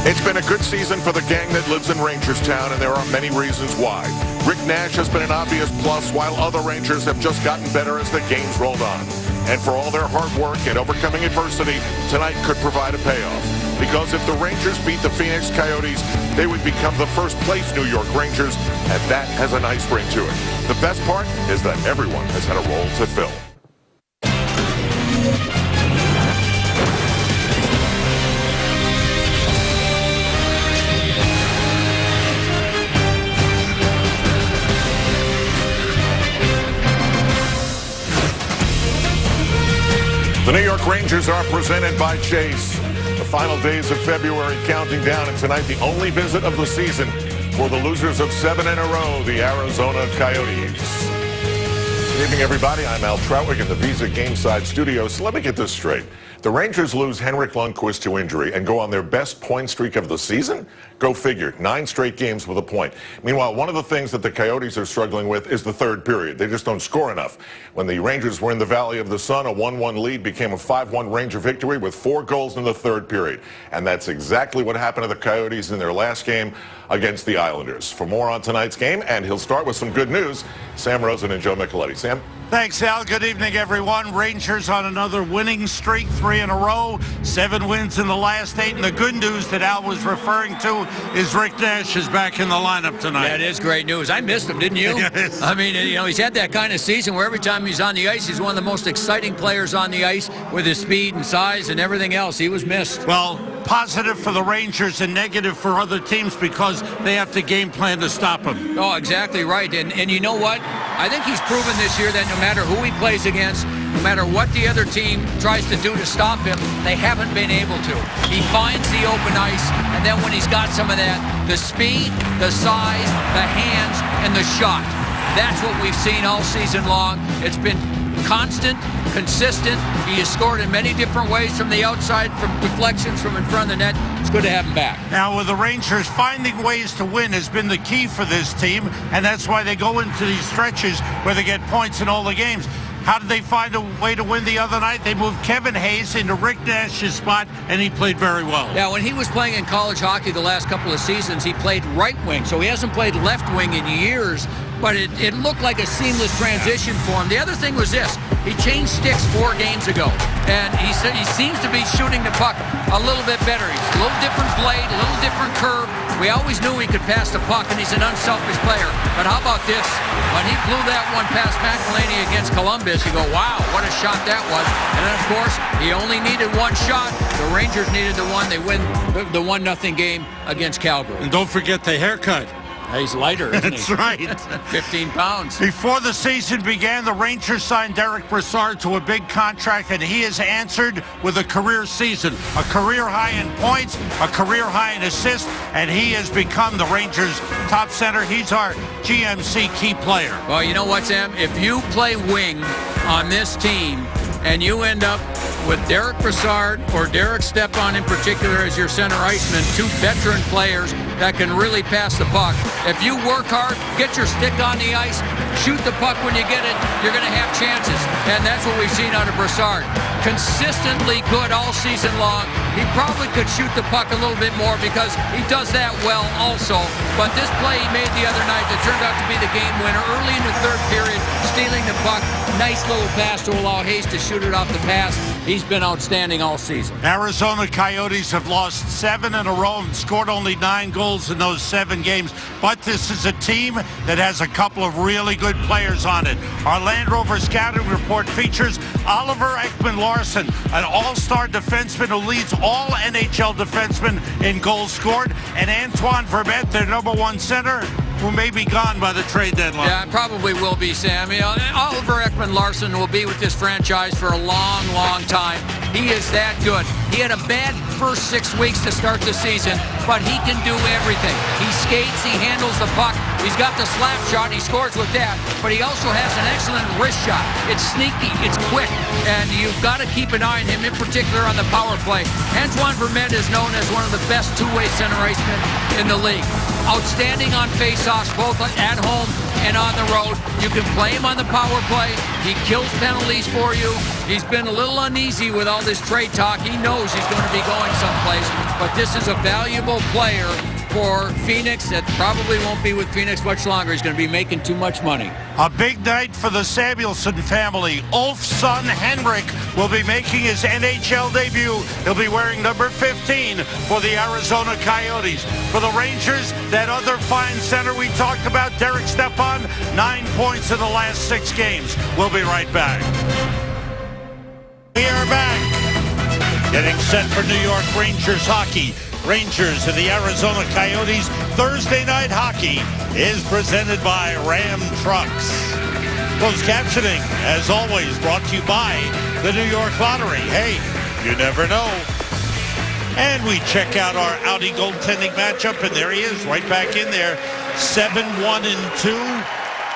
It's been a good season for the gang that lives in Rangerstown, and there are many reasons why. Rick Nash has been an obvious plus, while other Rangers have just gotten better as the games rolled on. And for all their hard work and overcoming adversity, tonight could provide a payoff. Because if the Rangers beat the Phoenix Coyotes, they would become the first place New York Rangers, and that has a nice ring to it. The best part is that everyone has had a role to fill. The New York Rangers are presented by Chase. The final days of February counting down, and tonight the only visit of the season for the losers of 7 in a row, the Arizona Coyotes. Good evening, everybody. I'm Al Trautwig in the Visa Gameside studios. So let me get this straight. The Rangers lose Henrik Lundqvist to injury and go on their best point streak of the season? Go figure. 9 straight games with a point. Meanwhile, one of the things that the Coyotes are struggling with is the third period. They just don't score enough. When the Rangers were in the Valley of the Sun, a 1-1 lead became a 5-1 Ranger victory with 4 goals in the third period. And that's exactly what happened to the Coyotes in their last game against the Islanders. For more on tonight's game, and he'll start with some good news, Sam Rosen and Joe Micheletti. Sam? Thanks, Al. Good evening, everyone. Rangers on another winning streak, 3 in a row, 7 wins in the last 8. And the good news that Al was referring to is Rick Nash is back in the lineup tonight. That is great news. I missed him, didn't you? Yes. I mean, he's had that kind of season where every time he's on the ice, he's one of the most exciting players on the ice with his speed and size and everything else. He was missed. Well, positive for the Rangers and negative for other teams because they have to game plan to stop him. Oh, exactly right. And you know what? I think he's proven this year that no matter who he plays against, no matter what the other team tries to do to stop him, they haven't been able to. He finds the open ice, and then when he's got some of that, the speed, the size, the hands, and the shot. That's what we've seen all season long. It's been constant, consistent. He has scored in many different ways from the outside, from deflections, from in front of the net. It's good to have him back. Now, with the Rangers, finding ways to win has been the key for this team, and that's why they go into these stretches where they get points in all the games. How did they find a way to win the other night? They moved Kevin Hayes into Rick Nash's spot, and he played very well. Yeah, when he was playing in college hockey the last couple of seasons, he played right wing, so he hasn't played left wing in years, but it looked like a seamless transition for him. The other thing was this. He changed sticks 4 games ago, and he seems to be shooting the puck a little bit better. He's a little different blade, a little different curve. We always knew he could pass the puck, and he's an unselfish player. But how about this? When he blew that one past McElhinney against Columbus, you go, wow, what a shot that was. And then, of course, he only needed 1 shot. The Rangers needed the 1. They win the 1-0 game against Calgary. And don't forget the haircut. He's lighter, isn't he? That's right. 15 pounds. Before the season began, the Rangers signed Derek Brassard to a big contract, and he has answered with a career season. A career high in points, a career high in assists, and he has become the Rangers' top center. He's our GMC key player. Well, you know what, Sam? If you play wing on this team and you end up with Derek Brassard or Derek Stepan in particular as your center iceman, 2 veteran players that can really pass the puck. If you work hard, get your stick on the ice, shoot the puck when you get it, you're going to have chances. And that's what we've seen out of Brassard. Consistently good all season long. He probably could shoot the puck a little bit more because he does that well also. But this play he made the other night that turned out to be the game winner early in the third period, stealing the puck, nice little pass to allow Hayes to shoot it off the pass. He's been outstanding all season. Arizona Coyotes have lost 7 in a row and scored only 9 goals in those 7 games. But this is a team that has a couple of really good players on it. Our Land Rover scouting report features Oliver Ekman-Larsson, an all-star defenseman who leads all NHL defensemen in goals scored, and Antoine Vermette, their #1 center, who may be gone by the trade deadline. Yeah, probably will be, Sam. You know, Oliver Ekman-Larsson will be with this franchise for a long, long time. He is that good. He had a bad first 6 weeks to start the season, but he can do everything. He skates, he handles the puck, he's got the slap shot, he scores with that, but he also has an excellent wrist shot. It's sneaky, it's quick, and you've got to keep an eye on him, in particular on the power play. Antoine Vermette is known as one of the best 2-way center icemen in the league. Outstanding on face faceoffs both at home and on the road. You can play him on the power play. He kills penalties for you. He's been a little uneasy with all this trade talk. He knows he's going to be going someplace, but this is a valuable player for Phoenix that probably won't be with Phoenix much longer. He's going to be making too much money. A big night for the Samuelsson family. Ulf's son, Henrik, will be making his NHL debut. He'll be wearing number 15 for the Arizona Coyotes. For the Rangers, that other fine center we talked about, Derek Stepan, 9 points in the last 6 games. We'll be right back. We are back. Getting set for New York Rangers hockey. Rangers and the Arizona Coyotes. Thursday night hockey is presented by Ram Trucks. Closed captioning, as always, brought to you by the New York Lottery. Hey, you never know. And we check out our Audi goaltending matchup, and there he is, right back in there. 7-1-2.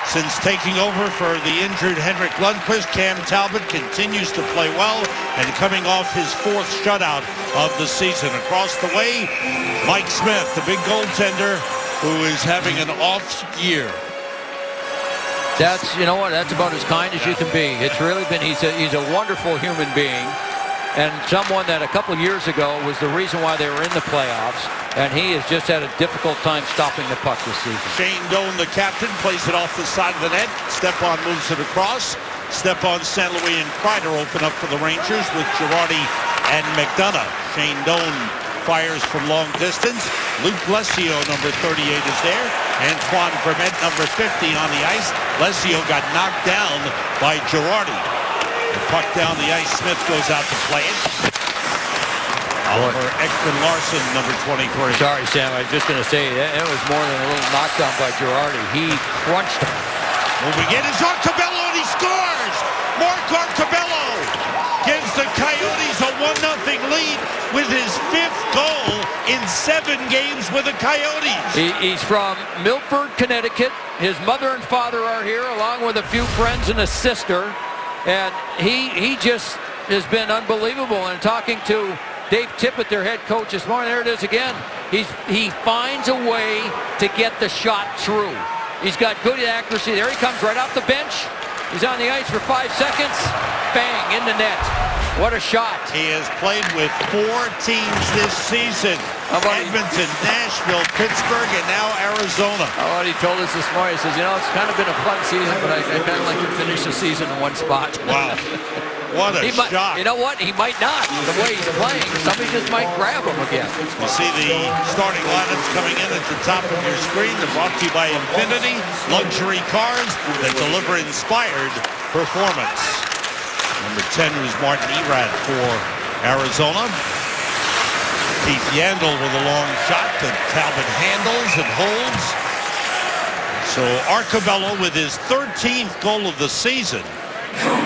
Since taking over for the injured Henrik Lundqvist, Cam Talbot continues to play well and coming off his 4th shutout of the season. Across the way, Mike Smith, the big goaltender, who is having an off year. That's, you know what, that's about as kind as you can be. It's really been, he's a wonderful human being, and someone that a couple years ago was the reason why they were in the playoffs, and he has just had a difficult time stopping the puck this season. Shane Doan, the captain, plays it off the side of the net. Stepan moves it across. Stepan, St. Louis, and Kreider open up for the Rangers with Girardi and McDonough. Shane Doan fires from long distance. Luke Lesio, number 38, is there. Antoine Vermette, number 50, on the ice. Lesio got knocked down by Girardi. The puck down the ice. Smith goes out to play it. Oliver Ekman-Larsson, number 23. Sorry, Sam, I was just going to say, that was more than a little knockdown by Girardi. He crunched him. Moving in is Arcobello, and he scores! Mark Arcobello gives the Coyotes a 1-0 lead with his 5th goal in 7 games with the Coyotes. He's from Milford, Connecticut. His mother and father are here, along with a few friends and a sister. And he just has been unbelievable. And talking to Dave Tippett, their head coach, this morning, there it is again. He finds a way to get the shot through. He's got good accuracy. There he comes right off the bench. He's on the ice for 5 seconds. Bang, in the net. What a shot. He has played with 4 teams this season. Edmonton, Nashville, Pittsburgh, and now Arizona. What he told us this morning, he says, you know, it's kind of been a fun season, but I kind of like to finish the season in one spot. Wow. What a shot. You know what? He might not. The way he's playing, somebody just might grab him again. You see the starting lineups coming in at the top of your screen. They're brought to you by Infinity, luxury cars that deliver inspired performance. Number 10 was Martin Erad for Arizona. Keith Yandel with a long shot that Talbot handles and holds. So Arcobello with his 13th goal of the season,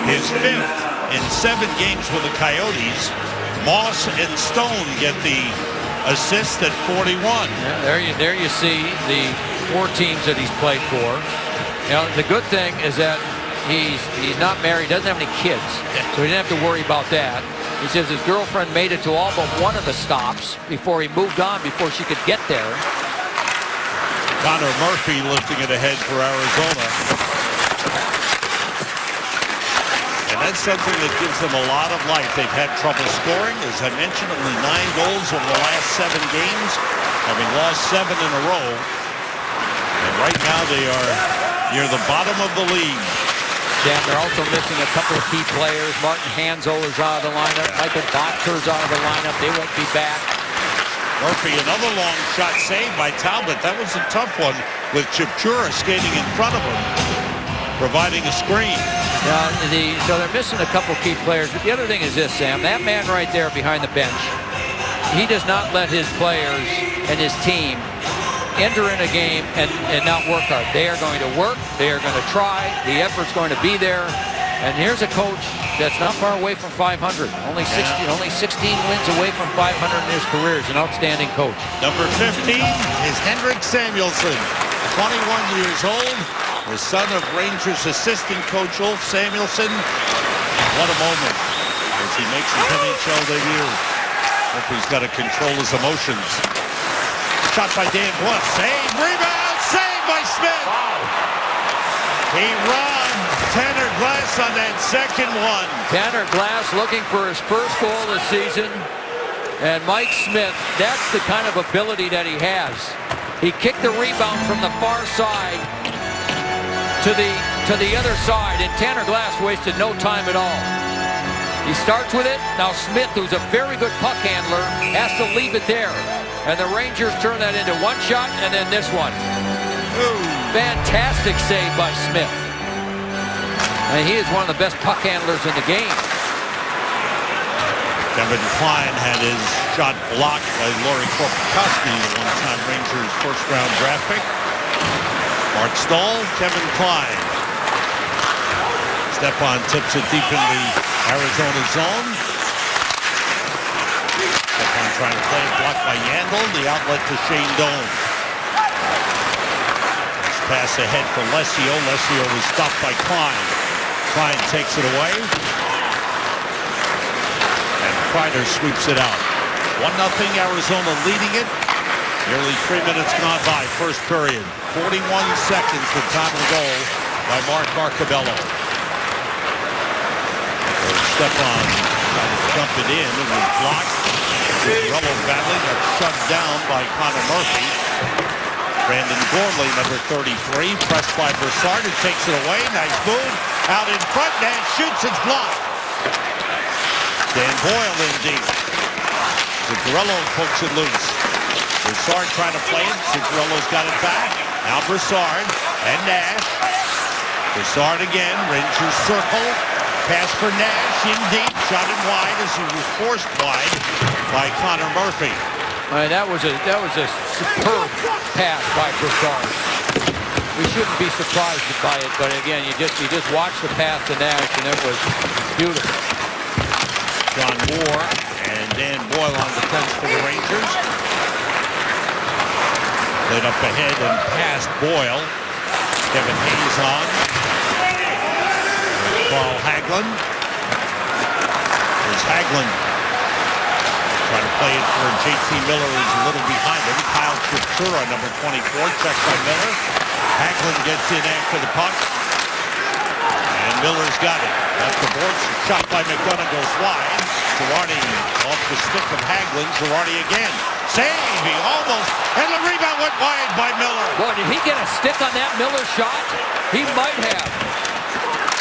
his 5th in 7 games with the Coyotes. Moss and Stone get the assist at 41. Yeah, there you see the 4 teams that he's played for. You know, the good thing is that he's not married, doesn't have any kids, so he didn't have to worry about that. He says his girlfriend made it to all but one of the stops before he moved on, before she could get there. Connor Murphy lifting it ahead for Arizona. And that's something that gives them a lot of life. They've had trouble scoring. As I mentioned, only 9 goals over the last 7 games, having lost 7 in a row. And right now they are near the bottom of the league. Yeah, they're also missing a couple of key players. Martin Hanzal is out of the lineup. Michael Bottker's out of the lineup. They won't be back. Murphy, another long shot saved by Talbot. That was a tough one with Chipchura skating in front of him, providing a screen. Now, so they're missing a couple key players. But the other thing is this, Sam. That man right there behind the bench, he does not let his players and his team enter in a game and not work hard. They are going to work. They are going to try. The effort's going to be there. And here's a coach that's not far away from 500. Only 16 wins away from 500 in his career. He's an outstanding coach. Number 15 is Henrik Samuelsson, 21 years old, the son of Rangers assistant coach Ulf Samuelsson. What a moment as he makes his NHL debut. Hope he's got to control his emotions. Shot by Dan Bluff. Save, rebound, save, by Smith. Wow. He robbed Tanner Glass on that second one. Tanner Glass looking for his first goal this season. And Mike Smith, that's the kind of ability that he has. He kicked the rebound from the far side to the other side, and Tanner Glass wasted no time at all. He starts with it. Now Smith, who's a very good puck handler, has to leave it there. And the Rangers turn that into one shot, and then this one. Ooh, fantastic save by Smith. And he is one of the best puck handlers in the game. Kevin Klein had his shot blocked by Laurie Korpikoski, the one-time Rangers first-round draft pick. Mark Stahl, Kevin Klein. Stepan tips it deep in the Arizona zone. Stepan trying to play it, blocked by Yandel. The outlet to Shane Doan. Nice pass ahead for Lesio. Lesio was stopped by Klein. Klein takes it away. Kreider sweeps it out. 1-0 Arizona leading it. Nearly 3 minutes gone by. First period. 41 seconds to time of the goal by Mark Marcabello. Stepan trying to jump it in. It was blocked. Zuccarello battling. That's shut down by Connor Murphy. Brandon Gormley, number 33, pressed by Broussard, who takes it away. Nice move. Out in front. Nash shoots. It's blocked. Dan Boyle in deep. Zuccarello pokes it loose. Broussard trying to play it. Zuccarello's got it back. Now Broussard and Nash. Broussard again. Rangers circle. Pass for Nash in deep. Shot it wide as he was forced wide by Connor Murphy. That was a superb pass by Broussard. We shouldn't be surprised by it, but again, you just watch the pass to Nash, and it was beautiful. John Moore and Dan Boyle on defense for the Rangers. Played up ahead and past Boyle. Kevin Hayes on. Carl Hagelin. There's Hagelin. Trying to play it for JT Miller, who's a little behind him. Kyle Chipchura, number 24, checked by Miller. Hagelin gets in after the puck. And Miller's got it. That's the boards. Shot by McDonough goes wide. Girardi off the stick of Hagelin. Girardi again. Save. He almost. And the rebound went wide by Miller. Boy, did he get a stick on that Miller shot? He might have.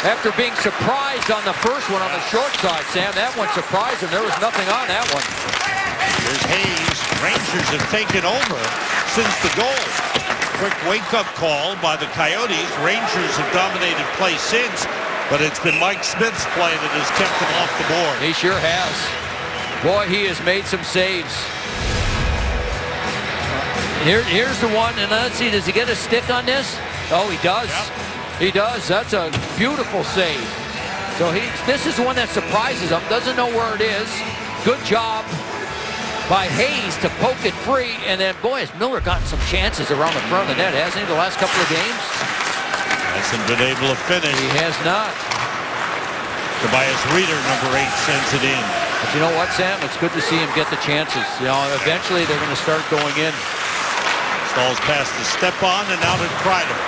After being surprised on the first one on the short side, Sam, that one surprised him. There was nothing on that one. Here's Hayes. Rangers have taken over since the goal. Quick wake-up call by the Coyotes. Rangers have dominated play since, but it's been Mike Smith's play that has kept them off the board. He sure has. Boy, he has made some saves. Here's the one, and let's see, does he get a stick on this? Oh, he does. Yep. He does. That's a beautiful save. So this is the one that surprises him. Doesn't know where it is. Good job by Hayes to poke it free. And then, boy, has Miller gotten some chances around the front of the net, hasn't he, the last couple of games? Hasn't been able to finish. He has not. Tobias Reeder, number 8, sends it in. But you know what, Sam? It's good to see him get the chances. You know, eventually they're going to start going in. Stalls past the Stepan and out at Kreider.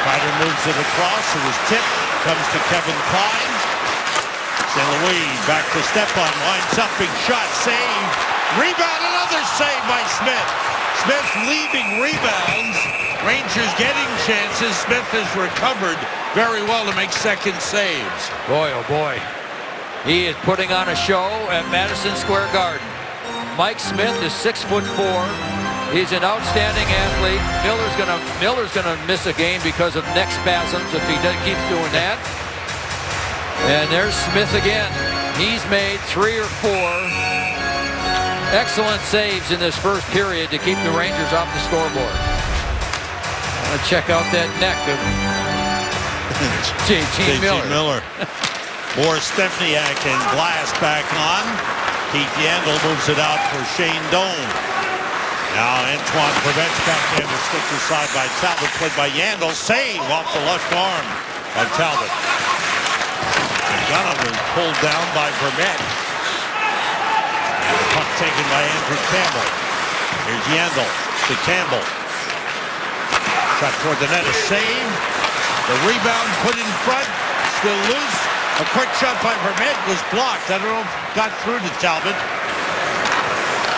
Kreider moves it across. It was tipped. Comes to Kevin Klein. St. Louis back to Stepan. Winds up. Big shot. Save. Rebound. Another save by Smith. Smith leaving rebounds. Rangers getting chances. Smith has recovered very well to make second saves. Boy, oh boy. He is putting on a show at Madison Square Garden. Mike Smith is 6'4". He's an outstanding athlete. Miller's gonna miss a game because of neck spasms if he keeps doing that. And there's Smith again. He's made 3 or 4 excellent saves in this first period to keep the Rangers off the scoreboard. Let's check out that neck of JT Miller. More Stepniak and Glass back on. Keith Yandel moves it out for Shane Doan. Now Antoine prevents backhand to stick aside by Talbot, played by Yandel. Save off the left arm of Talbot. McDonough was pulled down by Vermette. And the puck taken by Andrew Campbell. Here's Yandel to Campbell. Shot toward the net, a save. The rebound put in front, still loose. A quick shot by Vermette was blocked. I don't know if it got through to Talbot.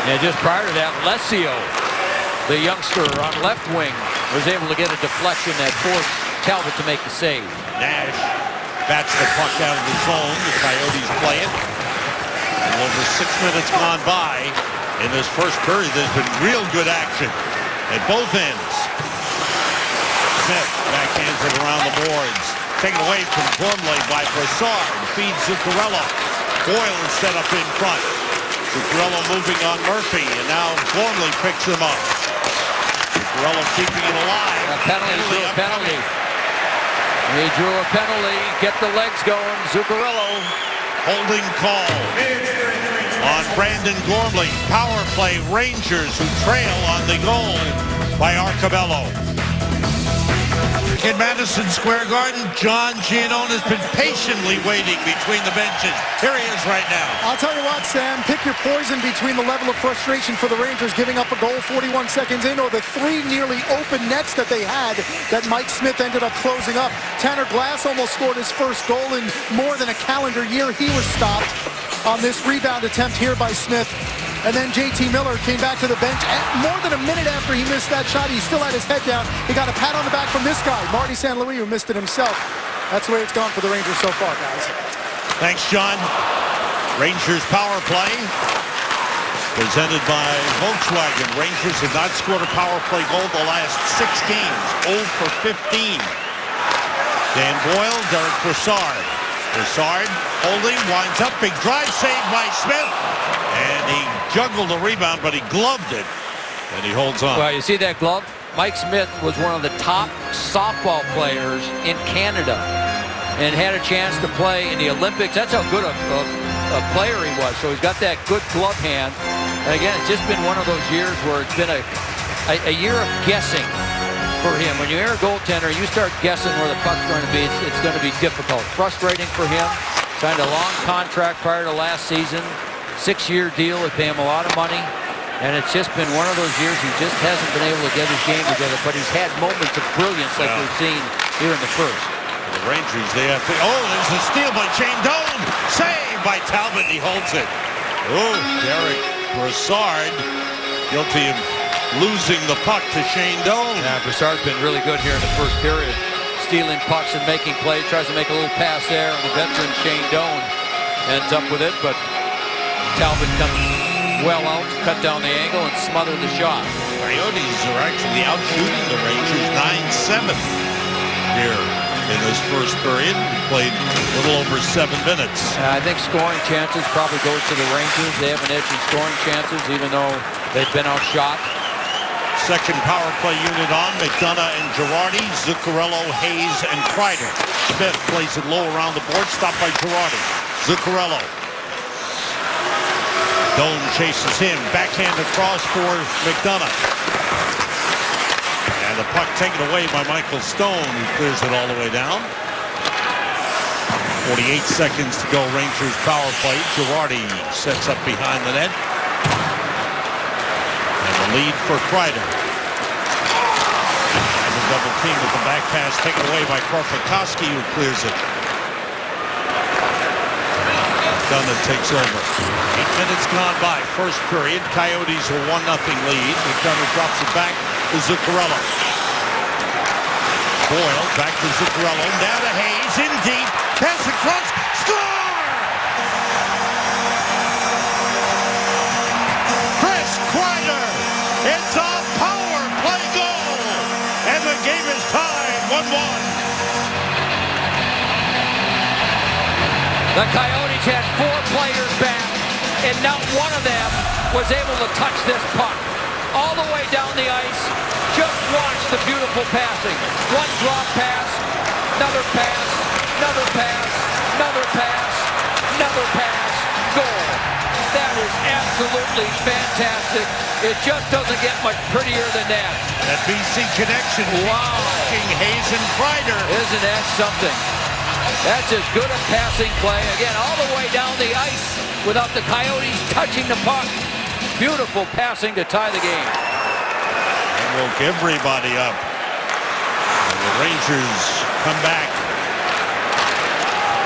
Yeah, just prior to that, Lesio, the youngster on left wing, was able to get a deflection that forced Talbot to make the save. Nash bats the puck out of the zone. The Coyotes play it. And over 6 minutes gone by in this first period. There's been real good action at both ends. Smith backhands it around the boards. Taken away from Gormley by Brassard. Feeds Zuccarello. Boyle is set up in front. Zuccarello moving on Murphy. And now Gormley picks him up. Zuccarello keeping it alive. A penalty. He drew a penalty. Get the legs going. Zuccarello. Holding call on Brandon Gormley. Power play Rangers, who trail on the goal by Arcabello. In Madison Square Garden, John Giannone has been patiently waiting between the benches. Here he is right now. I'll tell you what, Sam, pick your poison between the level of frustration for the Rangers giving up a goal 41 seconds in, or the 3 nearly open nets that they had that Mike Smith ended up closing up. Tanner Glass almost scored his first goal in more than a calendar year. He was stopped on this rebound attempt here by Smith. And then J.T. Miller came back to the bench. More than a minute after he missed that shot, he still had his head down. He got a pat on the back from this guy, Marty St. Louis, who missed it himself. That's the way it's gone for the Rangers so far, guys. Thanks, John. Rangers power play presented by Volkswagen. Rangers have not scored a power play goal the last 6 games. 0 for 15. Dan Boyle, Derek Brassard. Brassard holding, winds up, big drive save by Smith. And he juggled the rebound, but he gloved it. And he holds on. Well, you see that glove? Mike Smith was one of the top softball players in Canada and had a chance to play in the Olympics. That's how good a player he was. So he's got that good glove hand. And again, it's just been one of those years where it's been a year of guessing for him. When you're a goaltender, you start guessing where the puck's going to be. It's going to be difficult. Frustrating for him. Signed a long contract prior to last season. 6-year deal. They pay him a lot of money. And it's just been one of those years he just hasn't been able to get his game together. But he's had moments of brilliance like we've seen here in the first. The Rangers, they have to... Oh, there's a steal by Shane Doan. Save by Talbot. He holds it. Oh, Derek Brassard guilty of losing the puck to Shane Doan. Yeah, Brassard's been really good here in the first period. Stealing pucks and making plays. Tries to make a little pass there. And the veteran Shane Doan ends up with it. But Talbot comes well out, cut down the angle, and smothered the shot. Coyotes are actually out shooting the Rangers 9-7 here in this first period. We played a little over 7 minutes. I think scoring chances probably goes to the Rangers. They have an edge in scoring chances, even though they've been outshot. Second power play unit on. McDonough and Girardi, Zuccarello, Hayes, and Kreider. Smith plays it low around the board, stopped by Girardi. Zuccarello. Doan chases him. Backhand across for McDonough. And the puck taken away by Michael Stone, who clears it all the way down. 48 seconds to go. Rangers power play. Girardi sets up behind the net. And the lead for Kreider. And the double team with the back pass taken away by Korpikoski, who clears it. McDonough takes over. 8 minutes gone by. First period. Coyotes are 1-0 lead. McDonough drops it back to Zuccarello. Boyle back to Zuccarello. Now to Hayes. In deep. Pass across. Score! Chris Kreider. It's a power play goal. And the game is tied 1-1. The Coyotes had 4 players back, and not one of them was able to touch this puck. All the way down the ice, just watch the beautiful passing. One drop pass, another pass, another pass, another pass, another pass, goal. That is absolutely fantastic. It just doesn't get much prettier than that. That BC connection. Wow. Hayes and Kreider. Isn't that something? That's as good a passing play. Again, all the way down the ice without the Coyotes touching the puck. Beautiful passing to tie the game. And woke everybody up. The Rangers come back.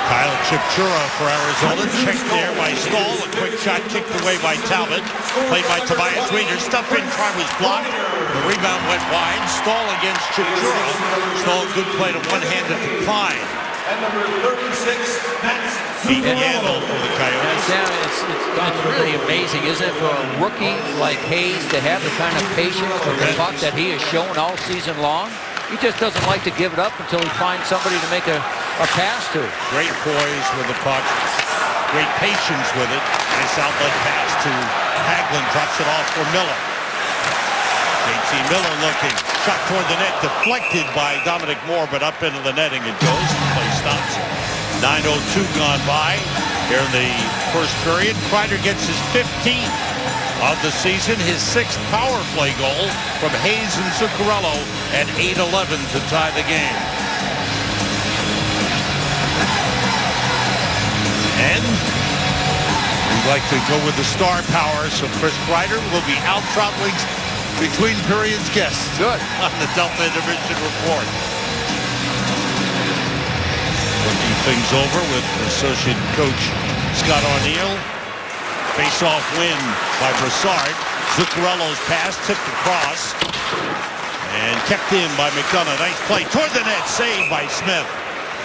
Kyle Chipchura for Arizona. Checked there by Stahl. A quick shot kicked away by Talbot. Played by Tobias Reeder. Stuff in front was blocked. The rebound went wide. Stahl against Chipchura. Stahl, good play to one-handed to Klein. And number 36, Pete Yandel for the Coyotes. Sam, it's really amazing, isn't it, for a rookie like Hayes to have the kind of patience with the puck that he has shown all season long. He just doesn't like to give it up until he finds somebody to make a pass to. Great poise with the puck. Great patience with it. Nice outlet pass to Hagelin. Drops it off for Miller. JT Miller looking. Shot toward the net. Deflected by Dominic Moore, but up into the netting it goes. The play stops. 9:02 gone by here in the first period. Kreider gets his 15th of the season, his 6th power play goal from Hayes and Zuccarello at 8:11 to tie the game. And we'd like to go with the star power, so Chris Kreider will be out traveling between periods guests. Good. On the Delta Division Report. Looking things over with associate coach Scott Arniel. Face-off win by Brassard. Zuccarello's pass tipped across and kept in by McDonough. Nice play toward the net, saved by Smith.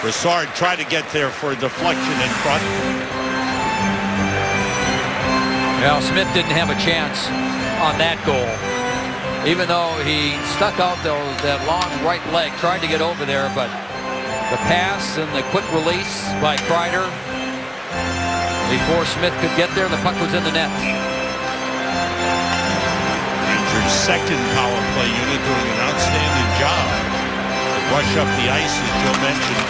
Brassard tried to get there for a deflection in front. Well, Smith didn't have a chance on that goal. Even though he stuck out that long right leg, tried to get over there, but the pass and the quick release by Kreider before Smith could get there, the puck was in the net. Rangers' second power play unit doing an outstanding job to rush up the ice, as Joe mentioned.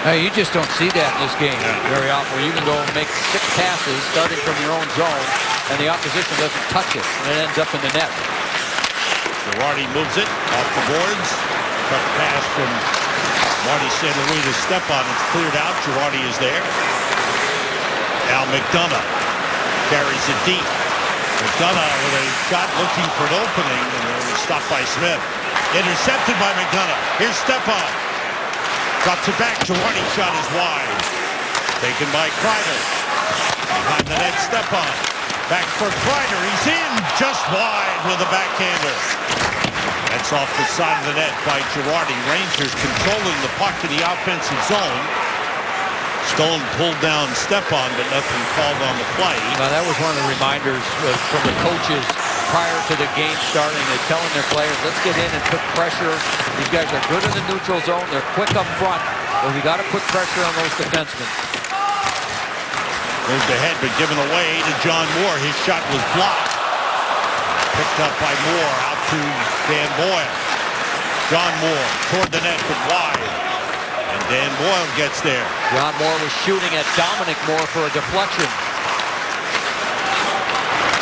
Hey, you just don't see that in this game very often, where you can go and make 6 passes starting from your own zone, and the opposition doesn't touch it, and it ends up in the net. Girardi moves it off the boards. Cut pass from Marty St. Louis to Stepan. It's cleared out. Girardi is there. Now McDonough carries it deep. McDonough with a shot looking for an opening, and it was stopped by Smith. Intercepted by McDonough. Here's Stepan. Drops it back. Girardi shot is wide. Taken by Kreider. Behind the net, Stepan. Back for Kreider. He's in just wide with a backhander. That's off the side of the net by Girardi. Rangers controlling the puck in the offensive zone. Stone pulled down Stepan, but nothing called on the play. Now, that was one of the reminders from the coaches prior to the game starting. They're telling their players, let's get in and put pressure. These guys are good in the neutral zone. They're quick up front, but we got to put pressure on those defensemen. Moved ahead, but given away to John Moore. His shot was blocked. Picked up by Moore, out to Dan Boyle. John Moore toward the net, but wide. And Dan Boyle gets there. John Moore was shooting at Dominic Moore for a deflection.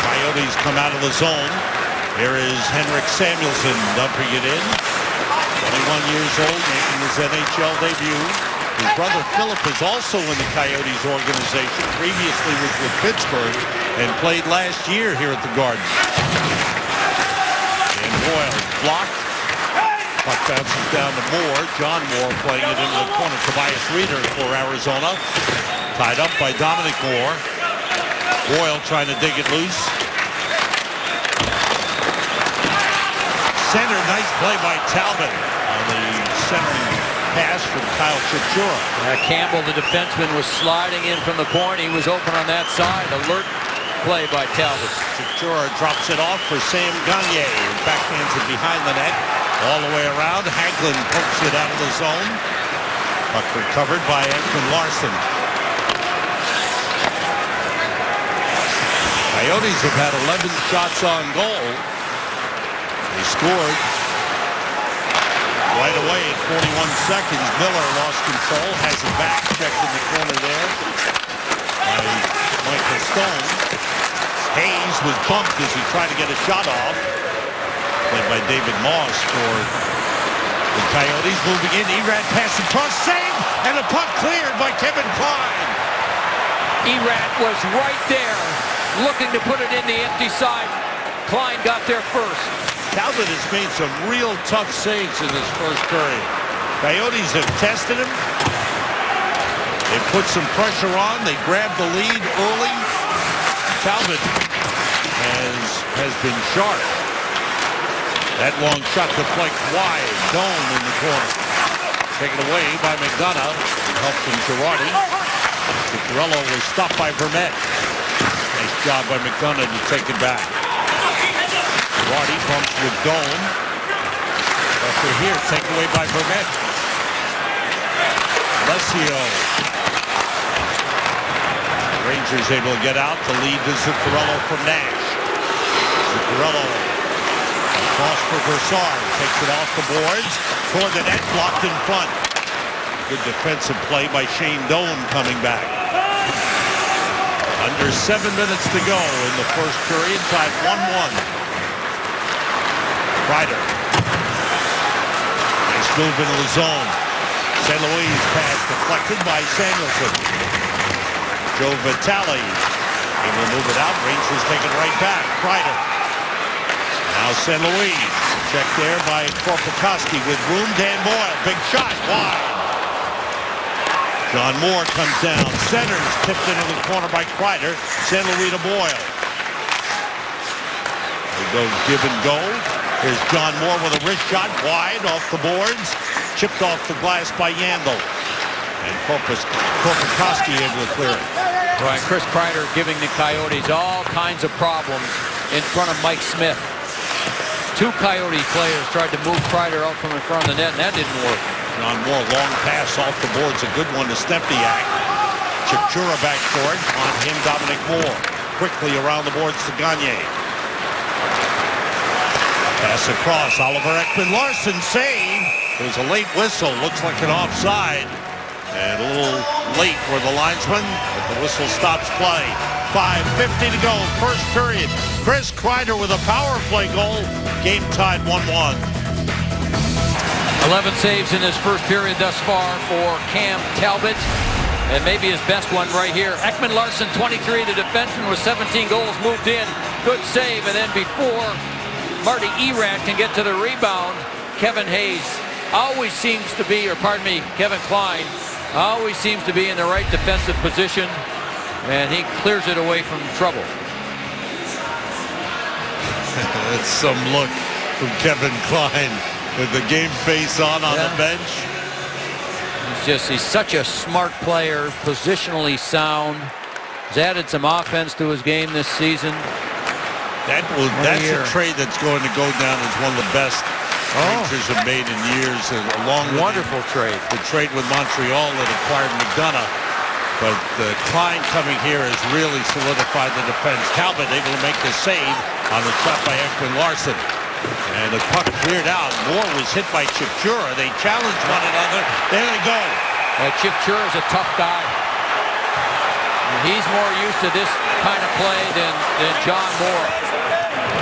Coyotes come out of the zone. Here is Henrik Samuelsson dumping it in. 21 years old, making his NHL debut. His brother Philip is also in the Coyotes organization. Previously was with Pittsburgh and played last year here at the Garden. And Boyle blocked. Puck bounces down to Moore. John Moore playing it into the corner. Tobias Reeder for Arizona. Tied up by Dominic Moore. Boyle trying to dig it loose. Center, nice play by Talbot on the centering pass from Kyle Chipchura. Campbell, the defenseman, was sliding in from the point. He was open on that side. Alert play by Talbot. Chipchura drops it off for Sam Gagner. Backhands it behind the net. All the way around. Hagelin pokes it out of the zone. Puck recovered by Ekman Larsson. Coyotes have had 11 shots on goal. They scored right away at 41 seconds. Miller lost control, has it back, checked in the corner there by Michael Stone. Hayes was bumped as he tried to get a shot off. Played by David Moss for the Coyotes. Moving in, Erad pass across, save, and the puck cleared by Kevin Klein. Erad was right there, looking to put it in the empty side. Klein got there first. Talbot has made some real tough saves in this first period. Coyotes have tested him. They put some pressure on. They grabbed the lead early. Talbot has been sharp. That long shot deflects wide. Doan in the corner. Taken away by McDonough. It helped from Girardi. Zuccarello was stopped by Vermette. Nice job by McDonough to take it back. Girardi bumps with Doan. After here, taken away by Vermette. Alessio. Rangers able to get out. The lead to Zuccarello from Nash. Zuccarello across for Brassard. Takes it off the boards. Toward the net, blocked in front. Good defensive play by Shane Doan coming back. Under 7 minutes to go in the first period. Tied 1-1. Kreider. Nice move into the zone. St. Louis pass deflected by Samuelson. Joe Vitale able to move it out. Rangers take it right back. Kreider. Now St. Louis. Check there by Korpikoski with room. Dan Boyle. Big shot. Wide. John Moore comes down. Centers tipped into the corner by Kreider. St. Louis to Boyle. They go give and go. Here's John Moore with a wrist shot. Wide off the boards. Chipped off the glass by Yandel. And Korpikoski able to clear it. Right, Chris Kreider giving the Coyotes all kinds of problems in front of Mike Smith. Two Coyote players tried to move Kreider out from in front of the net, and that didn't work. John Moore, long pass off the boards. A good one to Stempniak. Chipchura back for it. On him, Dominic Moore. Quickly around the boards to Gagne. Pass across. Oliver Ekman-Larsson save. There's a late whistle. Looks like an offside. And a little late for the linesman, but the whistle stops play. 5:50 to go, first period. Chris Kreider with a power play goal. Game tied 1-1. 11 saves in this first period thus far for Cam Talbot. And maybe his best one right here. Ekman-Larsson, 23, the defenseman with 17 goals, moved in. Good save. And then before Marty Erat can get to the rebound, Kevin Hayes always seems to be, or pardon me, Kevin Klein, always seems to be in the right defensive position, and he clears it away from trouble. That's some look from Kevin Klein with the game face on the bench. He's such a smart player, positionally sound. He's added some offense to his game this season. That's a trade that's going to go down as one of the best Rangers have made in years, along with wonderful trade. The trade with Montreal that acquired McDonough. But Klein coming here has really solidified the defense. Talbot able to make the save on the shot by Ekman-Larsson. And the puck cleared out. Moore was hit by Chipchura. They challenged one another. There they go. Chipchura is a tough guy. He's more used to this kind of play than John Moore.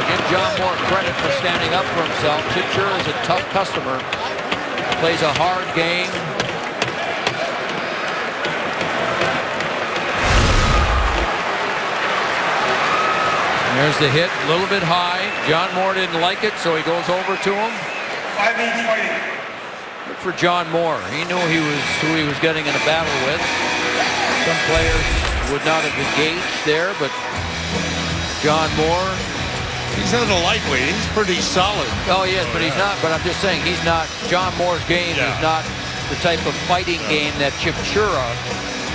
Give John Moore credit for standing up for himself. Chipchura is a tough customer. Plays a hard game. There's the hit, a little bit high. John Moore didn't like it, so he goes over to him. Good for John Moore. He knew who he was getting in a battle with. Some players would not have engaged there, but John Moore. He's not a lightweight. He's pretty solid. Oh, yes, but he's not. But I'm just saying, he's not. John Moore's game is not the type of fighting game that Chipchura.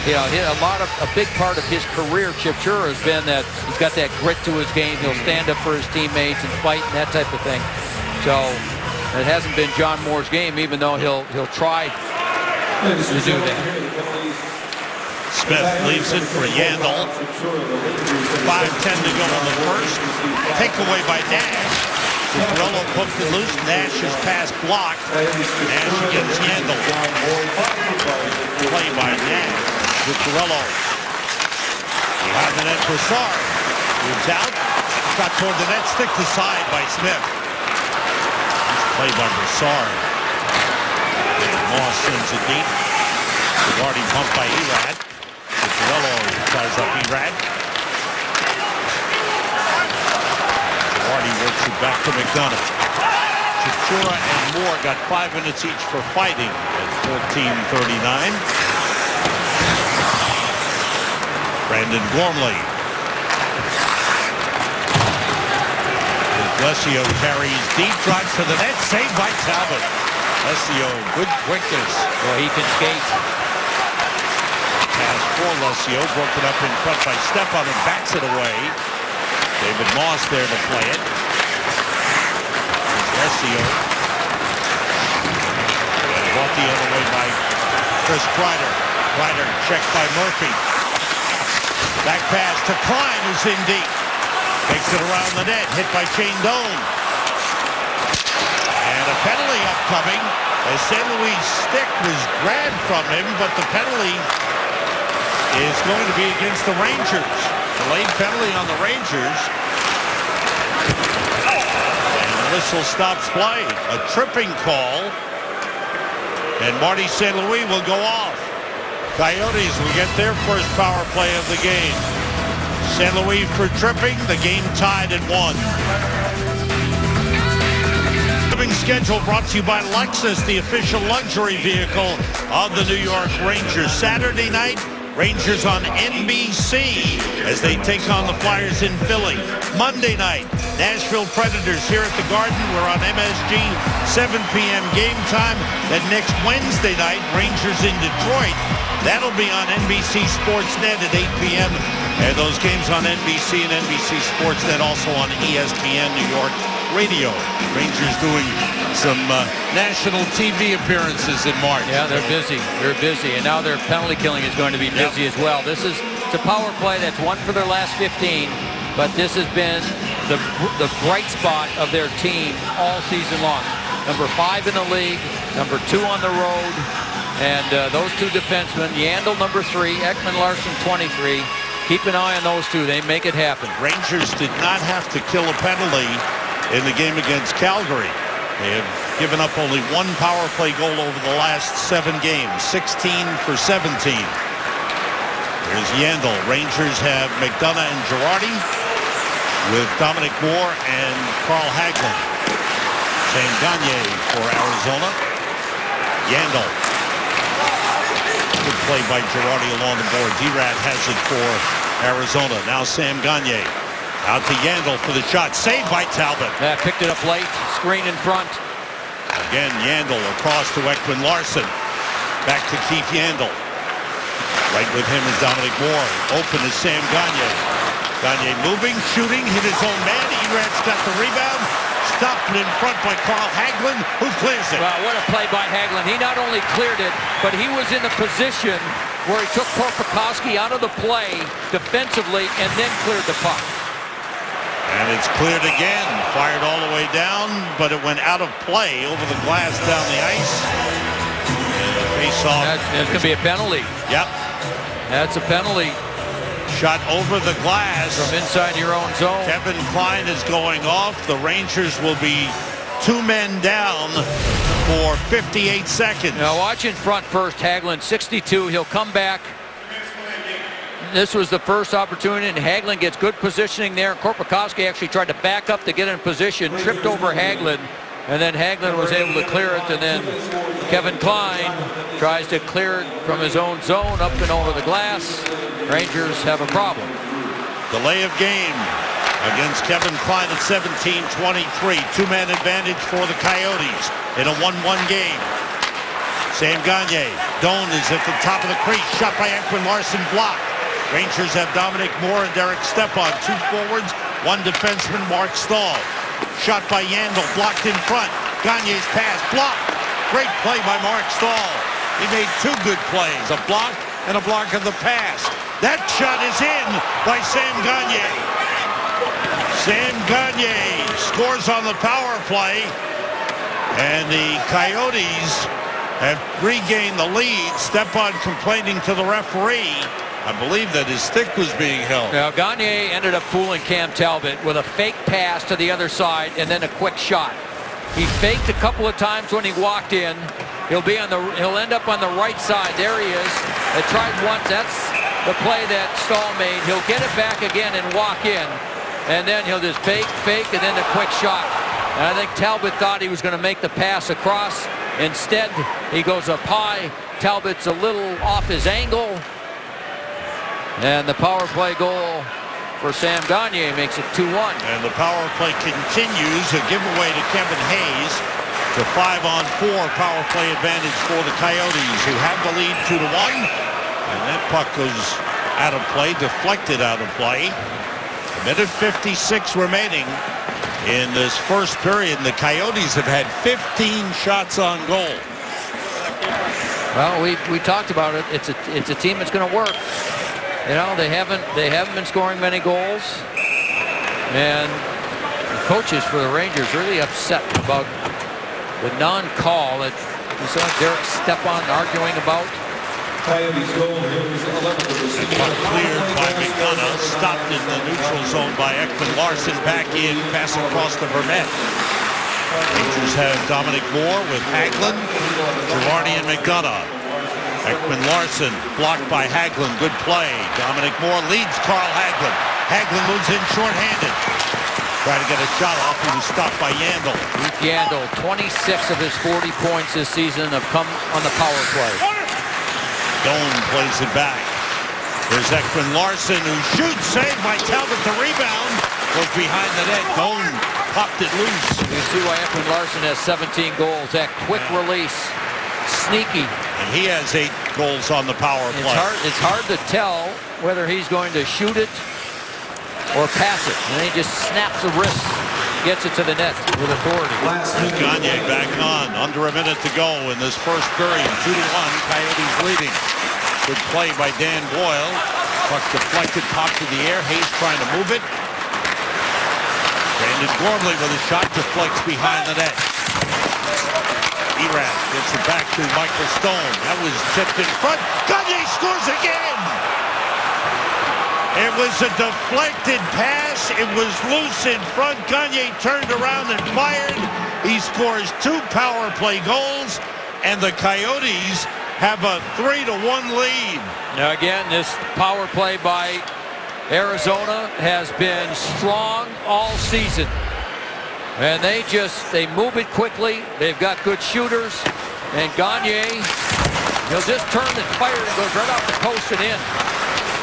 You know, a big part of his career, Chipchura, has been that he's got that grit to his game. He'll stand up for his teammates and fight and that type of thing. So it hasn't been John Moore's game, even though he'll try to do that. Smith leaves it for Yandel. 5:10 to go in the first. Takeaway by Nash. Zuccarello poked it loose. Nash's pass blocked. Nash against Yandel. Play by Nash. Zuccarello. Behind the net, Brassard. Moves out. Shot toward the net. Stick to side by Smith. Play by Brassard. Moss sends it deep. Girardi pumped by Erat. Zuccarello ties up Erat. Girardi works back to McDonough. Chachura and Moore got 5 minutes each for fighting at 14:39. Brandon Gormley. Alessio carries deep, drives to the net, saved by Talbot. Alessio, good quickness. Well, he can skate. Pass for Alessio, broken up in front by Stepan and backs it away. David Moss there to play it. Alessio. And brought the other way by Chris Kreider. Kreider checked by Murphy. Back pass to Klein, who's in deep. Takes it around the net, hit by Shane Doan. And a penalty upcoming as St. Louis' stick was grabbed from him, but the penalty is going to be against the Rangers. Delayed penalty on the Rangers. And the whistle stops play. A tripping call. And Marty St. Louis will go off. Coyotes will get their first power play of the game. St. Louis for tripping, the game tied at 1. Living schedule brought to you by Lexus, the official luxury vehicle of the New York Rangers. Saturday night, Rangers on NBC as they take on the Flyers in Philly. Monday night, Nashville Predators here at the Garden. We're on MSG, 7 p.m. game time. Then next Wednesday night, Rangers in Detroit. That'll be on NBC Sportsnet at 8 p.m. And those games on NBC and NBC Sportsnet, also on ESPN New York Radio. Rangers doing some national TV appearances in March. Yeah, they're busy. They're busy. And now their penalty killing is going to be busy as well. It's a power play that's won for their last 15, but this has been the bright spot of their team all season long. Number 5 in the league, number 2 on the road, and those two defensemen, Yandel number 3, Ekman Larsson 23. Keep an eye on those two. They make it happen. Rangers did not have to kill a penalty in the game against Calgary. They have given up only 1 power play goal over the last 7 games, 16 for 17. There's Yandel. Rangers have McDonough and Girardi with Dominic Moore and Carl Hagelin. Sam Gagner for Arizona. Yandel. Good play by Girardi along the boards. Erad has it for Arizona. Now Sam Gagner. Out to Yandel for the shot. Saved by Talbot. Yeah, picked it up late. Screen in front. Again, Yandel across to Ekman Larsson. Back to Keith Yandel. Right with him is Dominic Moore. Open is Sam Gagner. Gagner moving, shooting, hit his own man. Erad's got the rebound. Stopped in front by Carl Hagelin, who clears it. Wow, what a play by Hagelin. He not only cleared it, but he was in the position where he took Korpikoski out of the play defensively and then cleared the puck. And it's cleared again. Fired all the way down, but it went out of play over the glass down the ice. And a face-off. That's going to be a penalty. Yep. That's a penalty. Shot over the glass. From inside your own zone. Kevin Klein is going off. The Rangers will be 2 men down for 58 seconds. Now watch in front first. Hagelin, 62. He'll come back. This was the first opportunity, and Hagelin gets good positioning there. Korpikoski actually tried to back up to get in position, tripped over Hagelin, and then Hagelin was able to clear it, and then Kevin Klein tries to clear it from his own zone up and over the glass. Rangers have a problem. Delay of game against Kevin Klein at 17-23. 2-man advantage for the Coyotes in a 1-1 game. Sam Gagner. Doan is at the top of the crease. Shot by Ekman Larsson, blocked. Rangers have Dominic Moore and Derek Stepan. 2 forwards, 1 defenseman, Mark Stahl. Shot by Yandel, blocked in front. Gagner's pass, blocked. Great play by Mark Stahl. He made 2 good plays, a block and a block of the pass. That shot is in by Sam Gagner. Sam Gagner scores on the power play, and the Coyotes have regained the lead. Stepan complaining to the referee. I believe that his stick was being held. Now Gagner ended up fooling Cam Talbot with a fake pass to the other side and then a quick shot. He faked a couple of times when he walked in. He'll end up on the right side. There he is. They tried once. That's the play that Stahl made. He'll get it back again and walk in. and then he'll just fake, and then a quick shot. And I think Talbot thought he was going to make the pass across. Instead, he goes up high. Talbot's a little off his angle. And the power play goal for Sam Gagner makes it 2-1. And the power play continues. A giveaway to Kevin Hayes. To 5-on-4 power play advantage for the Coyotes, who have the lead 2-1. And that puck goes out of play, deflected out of play. A minute 56 remaining in this first period. The Coyotes have had 15 shots on goal. Well, we talked about it. It's a team that's going to work. You know, they haven't been scoring many goals, and the coaches for the Rangers really upset about the non-call that we saw Derek Stepan arguing about. Coyotes goal, here is 11. Cleared by McDonough, stopped in the neutral zone by Ekman Larsson, back in, pass across the Vermette. Rangers have Dominic Moore with Hagelin, Girardi, and McDonough. Ekman Larsson blocked by Hagelin, good play. Dominic Moore leads Carl Hagelin. Hagelin moves in shorthanded. Trying to get a shot off, he was stopped by Yandel. Yandel, 26 of his 40 points this season have come on the power play. Doan plays it back. There's Ekman Larsson, who shoots, saved by Talbot. The rebound was behind the net. Doan popped it loose. You see why Ekman Larsson has 17 goals. That quick release, sneaky. And he has 8 goals on the power play. It's hard to tell whether he's going to shoot it or pass it. And then he just snaps the wrist, gets it to the net with authority. Gagner back on. Under a minute to go in this first period. 2-1, Coyotes leading. Good play by Dan Boyle. Puck deflected, popped to the air. Hayes trying to move it. Brandon Gormley with a shot, deflects behind the net. Erat gets it back to Michael Stone. That was tipped in front. Gagner scores again! It was a deflected pass. It was loose in front. Gagner turned around and fired. He scores 2 power play goals, and the Coyotes have a 3-1 lead. Now again, this power play by Arizona has been strong all season. And they move it quickly. They've got good shooters. And Gagner, he'll just turn and fire and goes right off the post and in.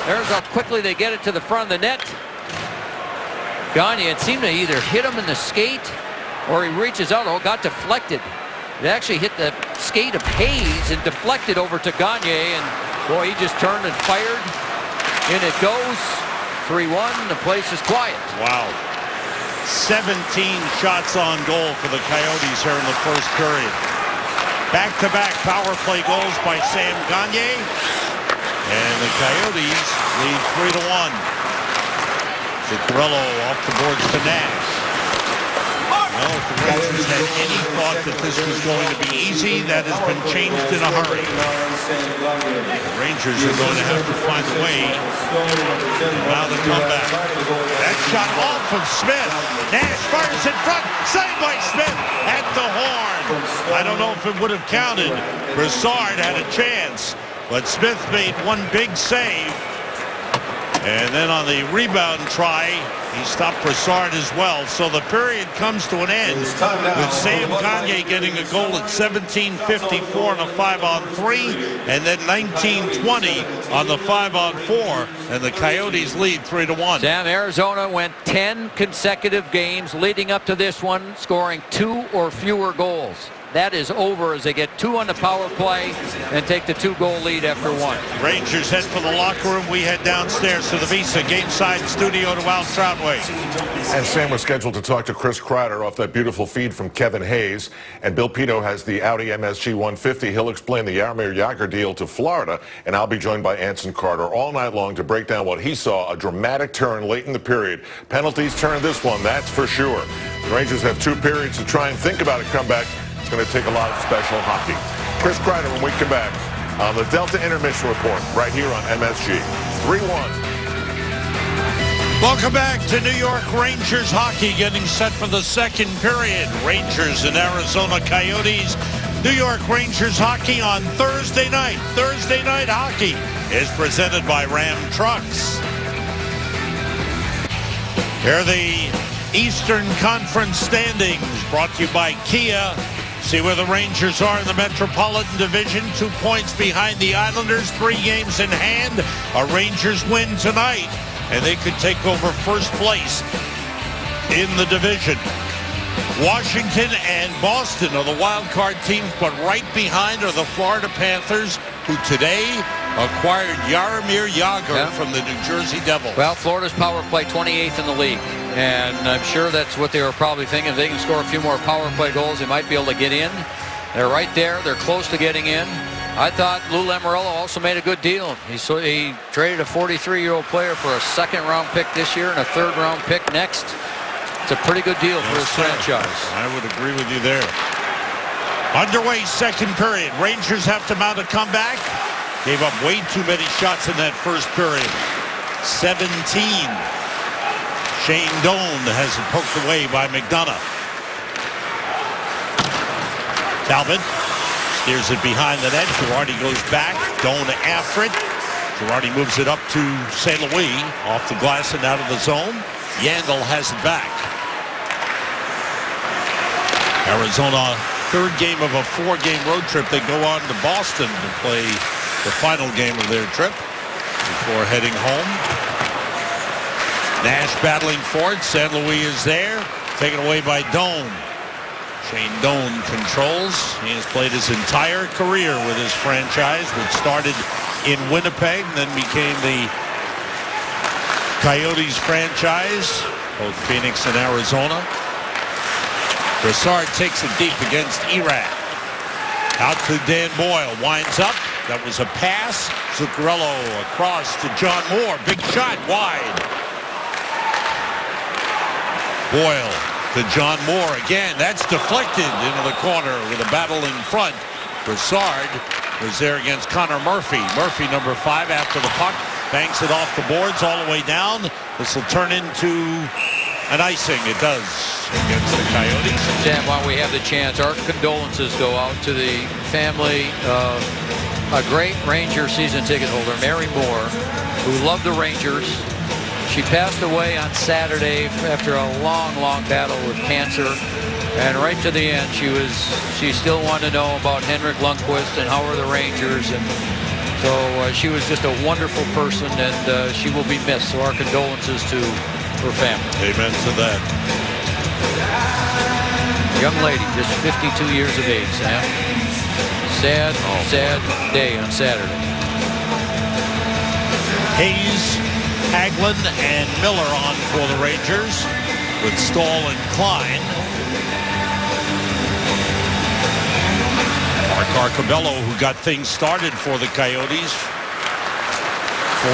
There's how quickly they get it to the front of the net. Gagner, it seemed to either hit him in the skate or he reaches out. Oh, got deflected. It actually hit the skate of Hayes and deflected over to Gagner. And boy, he just turned and fired. In it goes. 3-1. The place is quiet. Wow. 17 shots on goal for the Coyotes here in the first period. Back-to-back power play goals by Sam Gagner. And the Coyotes lead 3-1. Zuccarello off the boards to Nash. Well, if the Rangers had any thought that this was going to be easy, that has been changed in a hurry. The Rangers are going to have to find a way now to come back. That shot off of Smith. Nash fires in front, saved by Smith at the horn. I don't know if it would have counted. Brassard had a chance, but Smith made one big save. And then on the rebound try, he stopped Brassard as well. So the period comes to an end with Sam Gagner getting a goal at 17:54 on a 5-on-3, and then 19:20 on the 5-on-4, and the Coyotes lead 3-1. Sam, Arizona went 10 consecutive games leading up to this one, scoring 2 or fewer goals. That is over as they get 2 on the power play and take the 2-goal lead after 1. Rangers head for the locker room. We head downstairs to the Visa Game Side Studio to Al Troutway. And Sam was scheduled to talk to Chris Kreider off that beautiful feed from Kevin Hayes. And Bill Pino has the Audi MSG 150. He'll explain the Jaromir Jagr deal to Florida. And I'll be joined by Anson Carter all night long to break down what he saw, a dramatic turn late in the period. Penalties turned this one, that's for sure. The Rangers have 2 periods to try and think about a comeback. It's going to take a lot of special hockey. Chris Kreider when we come back on the Delta Intermission Report right here on MSG. 3-1. Welcome back to New York Rangers hockey, getting set for the second period. Rangers and Arizona Coyotes. New York Rangers hockey on Thursday night. Thursday night hockey is presented by Ram Trucks. Here are the Eastern Conference standings brought to you by Kia. See where the Rangers are in the Metropolitan Division. 2 points behind the Islanders, 3 games in hand. A Rangers win tonight, and they could take over first place in the division. Washington and Boston are the wild card teams, but right behind are the Florida Panthers, who today acquired Jaromir Jagr from the New Jersey Devils. Well, Florida's power play 28th in the league, and I'm sure that's what they were probably thinking. If they can score a few more power play goals, they might be able to get in. They're right there. They're close to getting in. I thought Lou Lamoriello also made a good deal. He traded a 43-year-old player for a second-round pick this year and a third-round pick next. It's a pretty good deal for his franchise. I would agree with you there. Underway second period. Rangers have to mount a comeback. Gave up way too many shots in that first period. 17. Shane Doan has it poked away by McDonough. Talbot steers it behind the net. Girardi goes back. Doan after it. Girardi moves it up to St. Louis. Off the glass and out of the zone. Yandel has it back. Arizona, third game of a 4-game road trip. They go on to Boston to play the final game of their trip before heading home. Nash battling for it. St. Louis is there. Taken away by Doan. Shane Doan controls. He has played his entire career with his franchise, which started in Winnipeg and then became the Coyotes franchise, both Phoenix and Arizona. Brassard takes it deep against Erat. Out to Dan Boyle. Winds up. That was a pass. Zuccarello across to John Moore. Big shot wide. Boyle to John Moore again. That's deflected into the corner with a battle in front. Brassard was there against Connor Murphy. Murphy, number 5, after the puck. Banks it off the boards all the way down. This will turn into an icing. It does against the Coyotes. Sam, while we have the chance, our condolences go out to the family of a great Ranger season ticket holder, Mary Moore, who loved the Rangers. She passed away on Saturday after a long, long battle with cancer. And right to the end, she still wanted to know about Henrik Lundqvist and how are the Rangers. And so she was just a wonderful person, and she will be missed. So our condolences to her family. Amen to that. Young lady, just 52 years of age, Sam. Sad, sad day on Saturday. Hayes, Hagelin, and Miller on for the Rangers with Stahl and Klein. Mark Arcobello, who got things started for the Coyotes.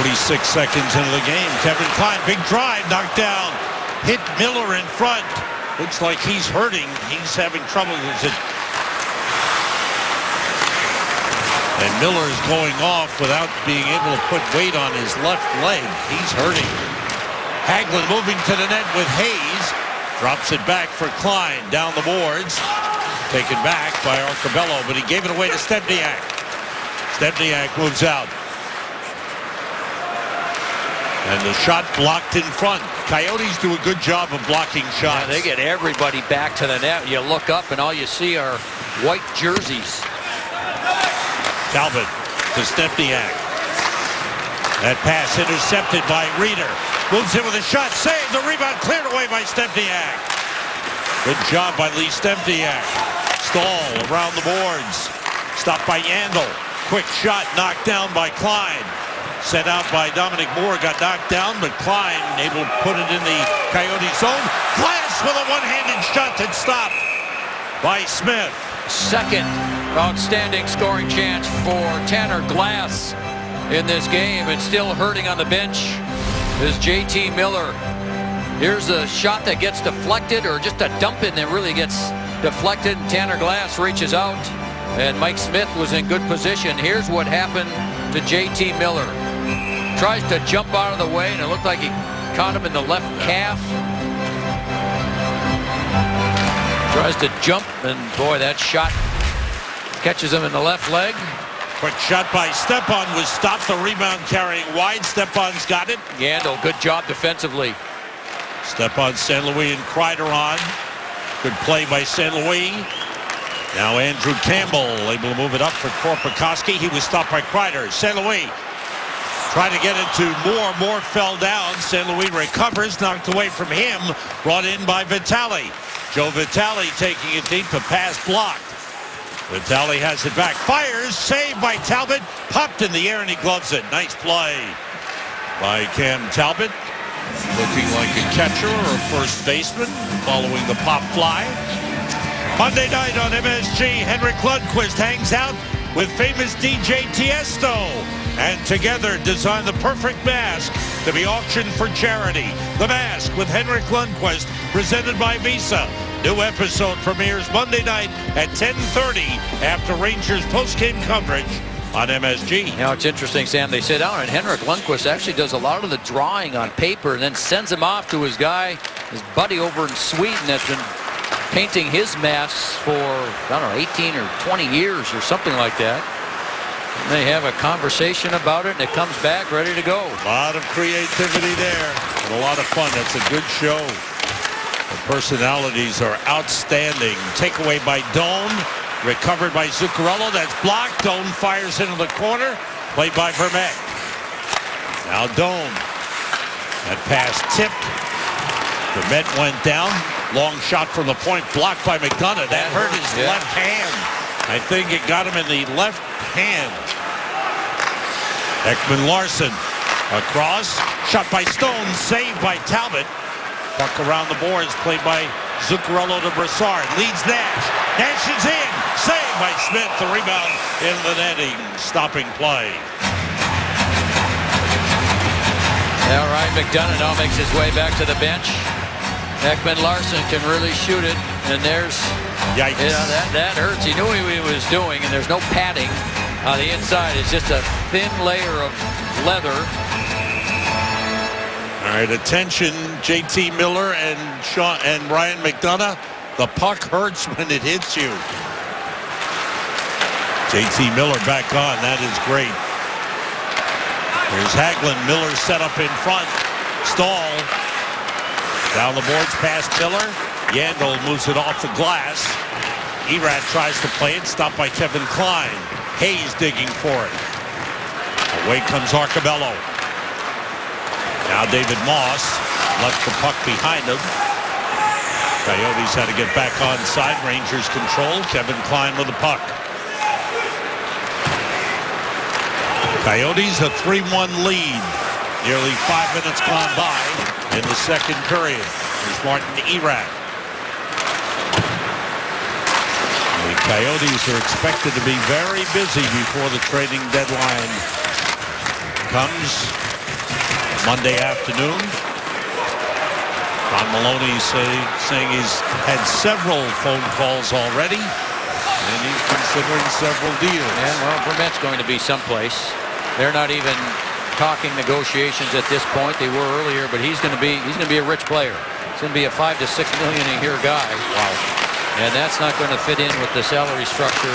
46 seconds into the game. Kevin Klein, big drive, knocked down. Hit Miller in front. Looks like he's hurting. He's having trouble with it. And Miller is going off without being able to put weight on his left leg. He's hurting. Hagelin moving to the net with Hayes. Drops it back for Klein down the boards. Taken back by Arcobello, but he gave it away to Stempniak. Stempniak moves out. And the shot blocked in front. Coyotes do a good job of blocking shots. Yeah, they get everybody back to the net. You look up and all you see are white jerseys. Talbot to Stempniak. That pass intercepted by Reeder. Moves in with a shot. Saved. The rebound cleared away by Stempniak. Good job by Lee Stempniak. Stahl around the boards. Stopped by Yandel. Quick shot knocked down by Klein. Sent out by Dominic Moore. Got knocked down, but Klein able to put it in the Coyote zone. Glass with a one-handed shot that stopped by Smith. Second outstanding scoring chance for Tanner Glass in this game, and still hurting on the bench is JT Miller. Here's a shot that gets deflected, or just a dump in that really gets deflected, and Tanner Glass reaches out, and Mike Smith was in good position. Here's what happened to JT Miller. Tries to jump out of the way, and it looked like he caught him in the left calf. Tries to jump, and boy, that shot catches him in the left leg. Quick shot by Stepan was stopped. The rebound carrying wide. Stepan's got it. Yandel, good job defensively. Stepan St. Louis and Kreider on. Good play by St. Louis. Now Andrew Campbell able to move it up for Korpikoski. He was stopped by Kreider. St. Louis trying to get it to Moore. Moore fell down. St. Louis recovers, knocked away from him. Brought in by Vitale. Joe Vitale taking it deep. The pass blocked. Vitale has it back. Fires. Saved by Talbot. Popped in the air and he gloves it. Nice play by Cam Talbot. Looking like a catcher or a first baseman following the pop fly. Monday night on MSG, Henrik Lundqvist hangs out with famous DJ Tiesto and together design the perfect mask to be auctioned for charity. The Mask with Henrik Lundqvist, presented by Visa. New episode premieres Monday night at 10:30 after Rangers postgame coverage on MSG. You know, it's interesting, Sam. They sit down and Henrik Lundqvist actually does a lot of the drawing on paper and then sends him off to his guy, his buddy over in Sweden that's been painting his masks for, I don't know, 18 or 20 years or something like that. And they have a conversation about it and it comes back ready to go. A lot of creativity there and a lot of fun. That's a good show. The personalities are outstanding. Takeaway by Doan. Recovered by Zuccarello. That's blocked. Doan fires into the corner. Played by Vermette. Now Doan. That pass tipped. Vermette went down. Long shot from the point. Blocked by McDonough. That hurt his left hand. I think it got him in the left hand. Ekman Larson. Across. Shot by Stone. Saved by Talbot. Puck around the boards. Played by Zuccarello to Brassard. Leads Nash. Nash is in. Saved by Smith. The rebound in the netting. Stopping play. All right, McDonough now makes his way back to the bench. Ekman Larson can really shoot it. And there's, Yikes. you know, that hurts. He knew what he was doing, and there's no padding on the inside. It's just a thin layer of leather. All right, attention, JT Miller and Ryan McDonough. The puck hurts when it hits you. JT Miller back on. That is great. Here's Hagelin. Miller set up in front. Stahl. Down the boards past Miller. Yandel moves it off the glass. Erat tries to play it. Stopped by Kevin Klein. Hayes digging for it. Away comes Arcabello. Now David Moss left the puck behind him. Coyotes had to get back onside. Rangers control. Kevin Klein with the puck. Coyotes a 3-1 lead. Nearly 5 minutes gone by in the second period. Here's Martin Erat. The Coyotes are expected to be very busy before the trading deadline comes Monday afternoon. Don Maloney saying he's had several phone calls already, and he's considering several deals. And well, Vermette's going to be someplace. They're not even talking negotiations at this point. They were earlier, but he's going to be a rich player. He's going to be a $5 to $6 million a year guy. Wow. And that's not going to fit in with the salary structure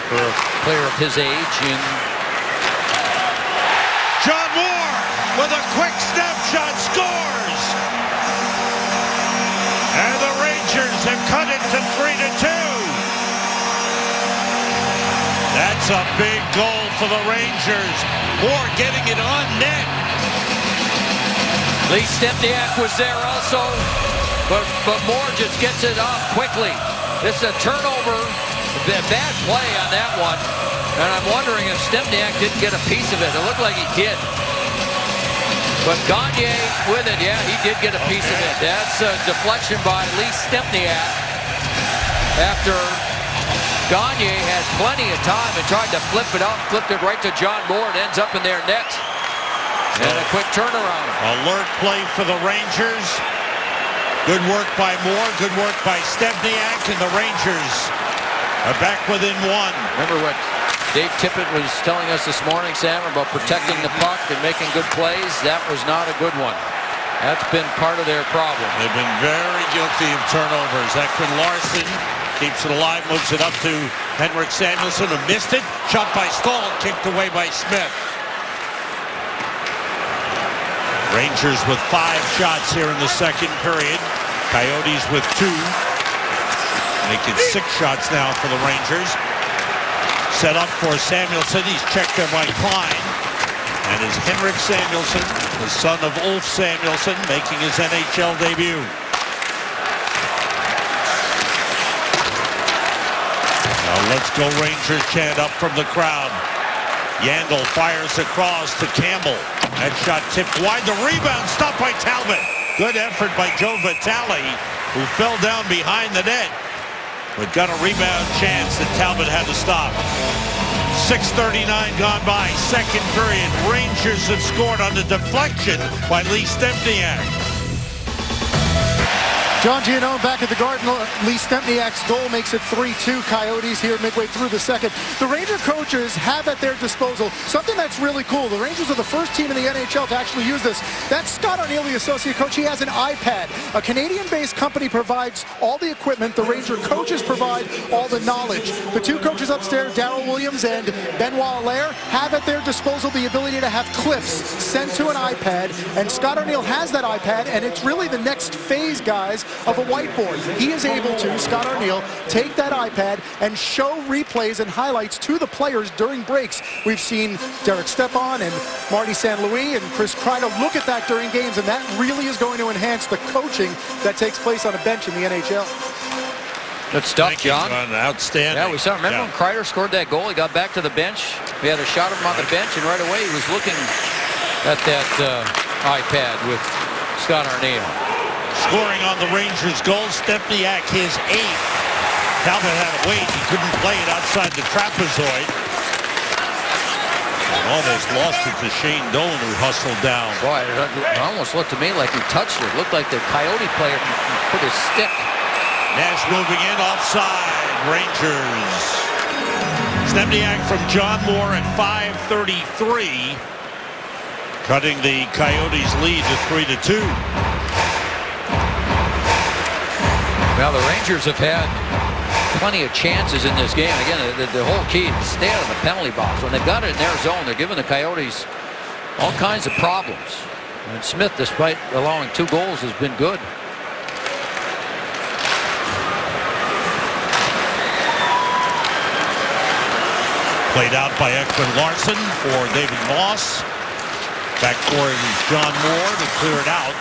for a player of his age. And John Moore with a quick snapshot scores. And the Rangers have cut it to 3-2. That's a big goal for the Rangers. Moore getting it on net. Lee Stempniak was there also, but Moore just gets it off quickly. This is a turnover, a bad play on that one. And I'm wondering if Stempniak didn't get a piece of it. It looked like he did. But Gagne with it, yeah, he did get a piece of it. That's a deflection by Lee Stempniak after Gagne had plenty of time and tried to flip it out, flipped it right to John Moore, and ends up in their net. And a quick turnaround. Alert play for the Rangers. Good work by Moore, good work by Stempniak, and the Rangers are back within one. Remember what Dave Tippett was telling us this morning, Sam, about protecting the puck and making good plays? That was not a good one. That's been part of their problem. They've been very guilty of turnovers. Ekman Larson keeps it alive, moves it up to Henrik Samuelsson, who missed it. Shot by Stahl, kicked away by Smith. Rangers with 5 shots here in the second period. Coyotes with 2. Make it 6 shots now for the Rangers. Set up for Samuelsson. He's checked there by Klein. And is Henrik Samuelsson, the son of Ulf Samuelsson, making his NHL debut. Now let's go Rangers chant up from the crowd. Yandel fires across to Campbell. That shot tipped wide. The rebound stopped by Talbot. Good effort by Joe Vitale, who fell down behind the net, but got a rebound chance that Talbot had to stop. 6:39 gone by, second period. Rangers have scored on the deflection by Lee Stempniak. John Giannone back at the Garden. Lee Stempniak's goal makes it 3-2 Coyotes here midway through the second. The Ranger coaches have at their disposal something that's really cool. The Rangers are the first team in the NHL to actually use this. That's Scott Arniel, the associate coach. He has an iPad. A Canadian-based company provides all the equipment. The Ranger coaches provide all the knowledge. The 2 coaches upstairs, Darryl Williams and Benoit Allaire, have at their disposal the ability to have clips sent to an iPad. And Scott Arniel has that iPad, and it's really the next phase, guys, of a whiteboard. He is able to, Scott Arniel, take that iPad and show replays and highlights to the players during breaks. We've seen Derek Stepan and Marty St. Louis and Chris Kreider look at that during games, and that really is going to enhance the coaching that takes place on a bench in the NHL. Good stuff, John. Outstanding. Yeah, we saw. Remember when Kreider scored that goal? He got back to the bench. We had a shot of him on the bench, and right away he was looking at that iPad with Scott Arniel. Scoring on the Rangers' goal, Stempniak his 8th. Talbot had to wait. He couldn't play it outside the trapezoid. And almost lost it to Shane Doan, who hustled down. Boy, it almost looked to me like he touched it. It looked like the Coyote player put his stick. Nash moving in, offside. Rangers. Stempniak from John Moore at 5:33. Cutting the Coyotes' lead to 3-2. Well, the Rangers have had plenty of chances in this game. Again, the whole key is to stay out of the penalty box. When they've got it in their zone, they're giving the Coyotes all kinds of problems. And Smith, despite allowing 2 goals, has been good. Played out by Ekman Larsson for David Moss. Back for John Moore to clear it out.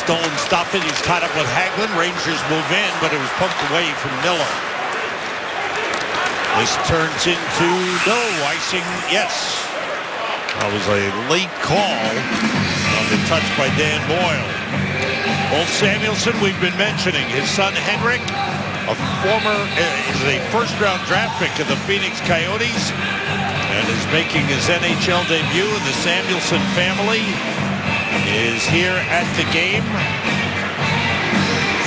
Stone stopped it. He's caught up with Hagelin. Rangers move in, but it was poked away from Miller. This turns into no icing. Yes. That was a late call on the touch by Dan Boyle. Ulf Samuelsson, we've been mentioning. His son Henrik, is a first-round draft pick of the Phoenix Coyotes, and is making his NHL debut. And the Samuelsson family is here at the game.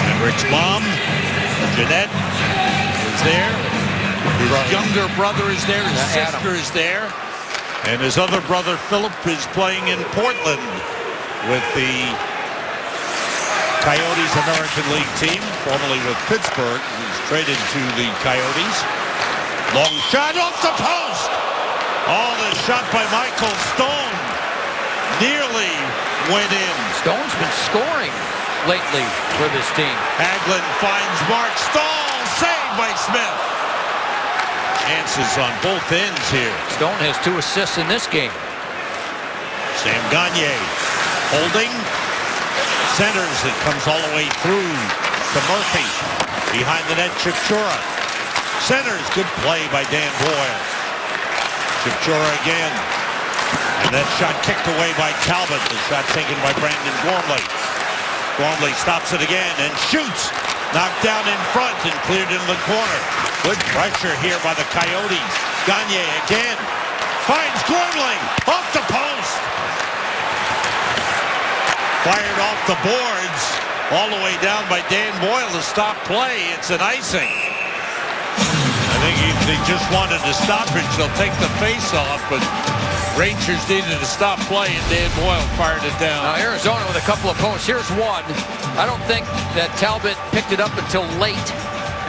Henrik's mom, Jeanette, is there. His younger brother is there. His sister is there. And his other brother, Philip, is playing in Portland with the Coyotes American League team, formerly with Pittsburgh. He's traded to the Coyotes. Long shot off the post. Oh, the shot by Michael Stone nearly went in. Stone's been scoring lately for this team. Hagelin finds Mark Stahl, saved by Smith. Chances on both ends here. Stone has 2 assists in this game. Sam Gagner holding. Centers, it comes all the way through to Murphy. Behind the net, Chipchura. Centers, good play by Dan Boyle. Chipchura again. And that shot kicked away by Talbot. The shot taken by Brandon Gormley. Gormley stops it again and shoots. Knocked down in front and cleared in the corner. Good pressure here by the Coyotes. Gagner again. Finds Gormley. Off the post. Fired off the boards. All the way down by Dan Boyle to stop play. It's an icing. I think they just wanted to stoppage. They'll take the face off, but Rangers needed to stop play, and Dan Boyle fired it down. Now Arizona with a couple of posts. Here's one. I don't think that Talbot picked it up until late.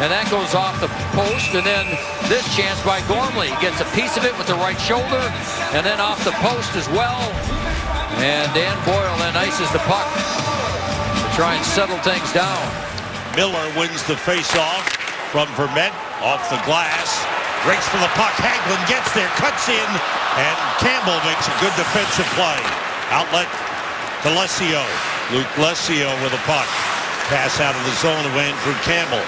And that goes off the post, and then this chance by Gormley. He gets a piece of it with the right shoulder, and then off the post as well. And Dan Boyle then ices the puck to try and settle things down. Miller wins the face-off from Vermette off the glass. Breaks for the puck. Hagelin gets there, cuts in, and Campbell makes a good defensive play. Outlet to Lesio. Luke Lesio with a puck. Pass out of the zone of Andrew Campbell.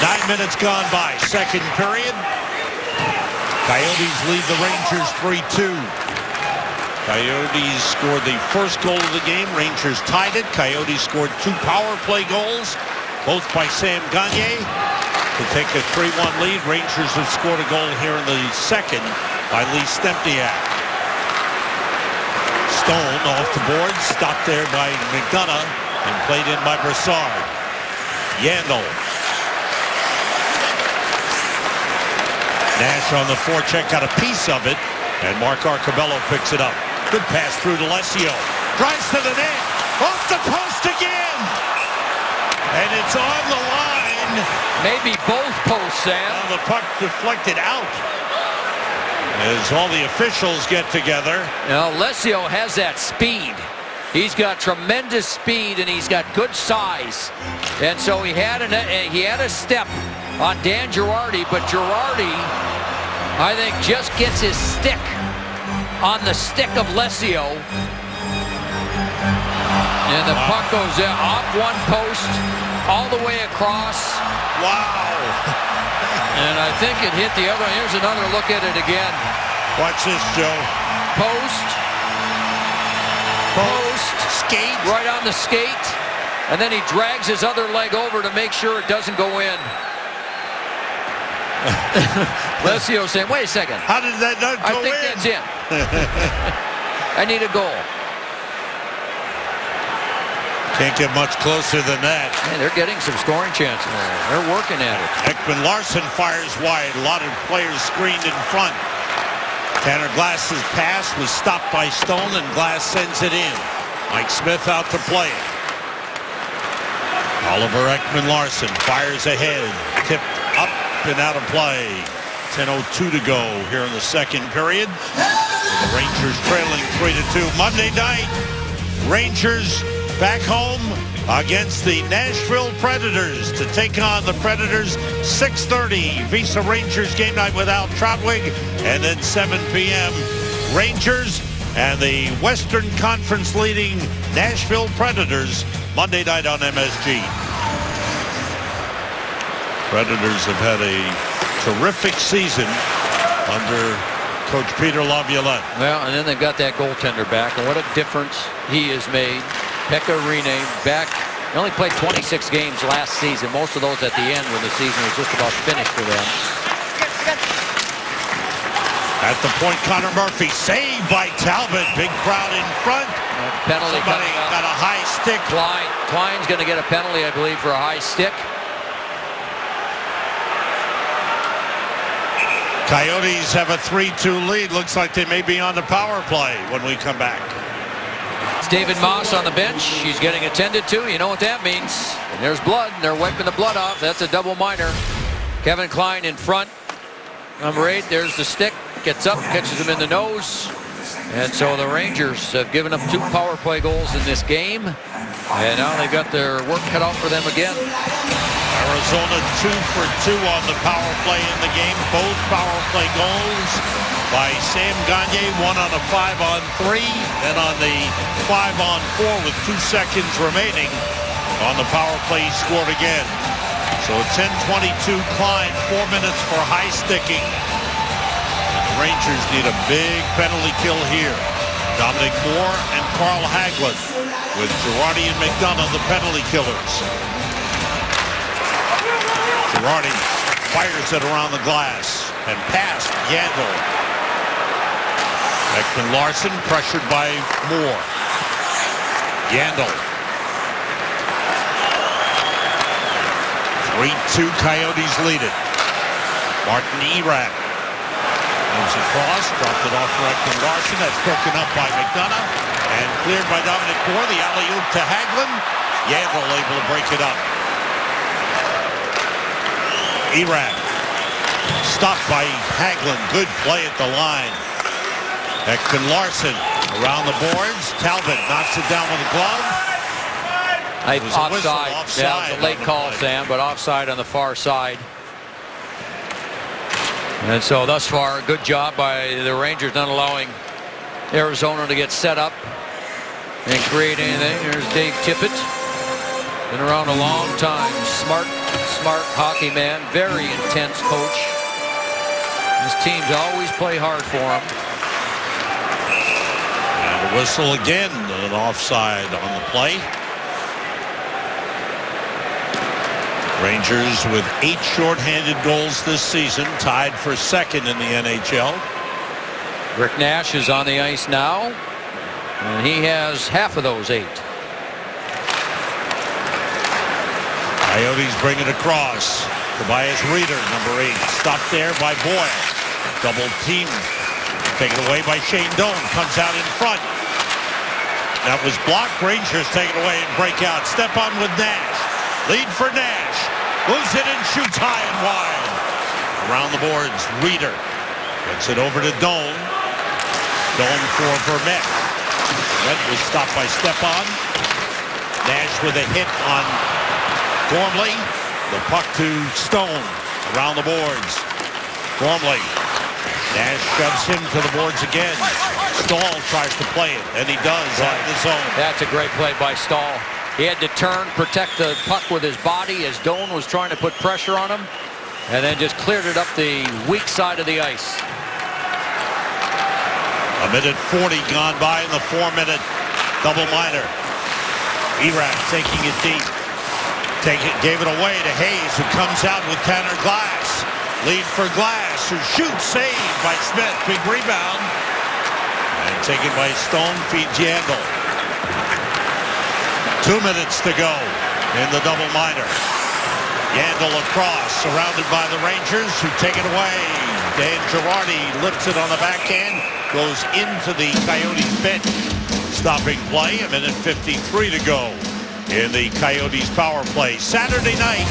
9 minutes gone by. Second period. Coyotes lead the Rangers 3-2. Coyotes scored the first goal of the game. Rangers tied it. Coyotes scored 2 power play goals, both by Sam Gagner, to take a 3-1 lead. Rangers have scored a goal here in the second by Lee Stempniak. Stone off the board, stopped there by McDonough, and played in by Brassard. Yandel. Nash on the forecheck, got a piece of it, and Mark Arcobello picks it up. Good pass through to Lesio. Drives to the net. Off the post again. And it's on the line. Maybe both posts, Sam. The puck deflected out. As all the officials get together. Now, Lesio has that speed. He's got tremendous speed, and he's got good size. And so he had a step on Dan Girardi, but Girardi, I think, just gets his stick on the stick of Lesio. And the puck goes off one post, all the way across. Wow. And I think it hit the other. Here's another look at it again. Watch this, Joe. Post. Skate. Right on the skate. And then he drags his other leg over to make sure it doesn't go in. Lesio saying, wait a second. How did that not go in? I think that's in. I need a goal. Can't get much closer than that. Man, they're getting some scoring chances. They're working at it. Ekman Larson fires wide. A lot of players screened in front. Tanner Glass's pass was stopped by Stone, and Glass sends it in. Mike Smith out to play it. Oliver Ekman Larson fires ahead. Tipped up and out of play. 10:02 to go here in the second period. The Rangers trailing 3-2. Monday night, Rangers back home against the Nashville Predators to take on the Predators. 6:30 Visa Rangers game night with Al Trautwig, and then 7 p.m. Rangers and the Western Conference leading Nashville Predators Monday night on MSG. Predators have had a terrific season under Coach Peter Laviolette. Well, and then they've got that goaltender back, and what a difference he has made. Pekka Rinne back. He only played 26 games last season, most of those at the end when the season was just about finished for them. At the point, Connor Murphy saved by Talbot. Big crowd in front. Penalty Somebody coming up. got a high stick. Klein's going to get a penalty, I believe, for a high stick. Coyotes have a 3-2 lead. Looks like they may be on the power play when we come back. It's David Moss on the bench. He's getting attended to. You know what that means. And there's blood. And they're wiping the blood off. That's a double minor. Kevin Klein in front. Number 8, there's the stick. Gets up, catches him in the nose. And so the Rangers have given up 2 power play goals in this game. And now they've got their work cut out for them again. Arizona 2 for 2 on the power play in the game. Both power play goals by Sam Gagner. 1 on a 5-on-3. Then on the 5-on-4 with 2 seconds remaining on the power play, he scored again. So a 10-22 Klein. 4 minutes for high sticking. The Rangers need a big penalty kill here. Dominic Moore and Carl Hagelin with Girardi and McDonough the penalty killers. Girardi fires it around the glass and past Yandel. Ekman Larson pressured by Moore. Yandel. 3-2 Coyotes lead it. Martin Erat moves across, dropped it off for Ekman Larson. That's broken up by McDonough and cleared by Dominic Moore. The alley-oop to Hagelin. Yandel able to break it up. Erat stopped by Hagelin. Good play at the line. Ekman Larson around the boards. Talbot knocks it down with a glove. It was offside. Offside. Yeah, it was a late call, Sam, but offside on the far side. And so thus far, good job by the Rangers not allowing Arizona to get set up and create anything. There's Dave Tippett. Been around a long time. Smart hockey man. Very intense coach. His teams always play hard for him. And a whistle again. An offside on the play. Rangers with 8 shorthanded goals this season, tied for second in the NHL. Rick Nash is on the ice now, and he has half of those 8. Coyotes bring it across. Tobias Rieder, number 8, stopped there by Boyle. Double team, taken away by Shane Doan, comes out in front. That was blocked. Rangers take it away and break out. Step on with Nash. Lead for Nash. Moves it and shoots high and wide. Around the boards, Rieder gets it over to Doan. Doan for Vermette. Vermette was stopped by Stepan. Nash with a hit on Gormley. The puck to Stone. Around the boards. Gormley. Nash shoves him to the boards again. Stahl tries to play it, and he does out of the zone. That's a great play by Stahl. He had to turn, protect the puck with his body as Doan was trying to put pressure on him, and then just cleared it up the weak side of the ice. A minute 40 gone by in the 4-minute double minor. Erat taking it deep. Gave it away to Hayes, who comes out with Tanner Glass. Lead for Glass, who shoots, saved by Smith. Big rebound. And taken by Stone, feeds Yandel. 2 minutes to go in the double minor. Yandel across, surrounded by the Rangers, who take it away. Dan Girardi lifts it on the backhand, goes into the Coyotes bench. Stopping play, a minute 53 to go in the Coyotes power play. Saturday night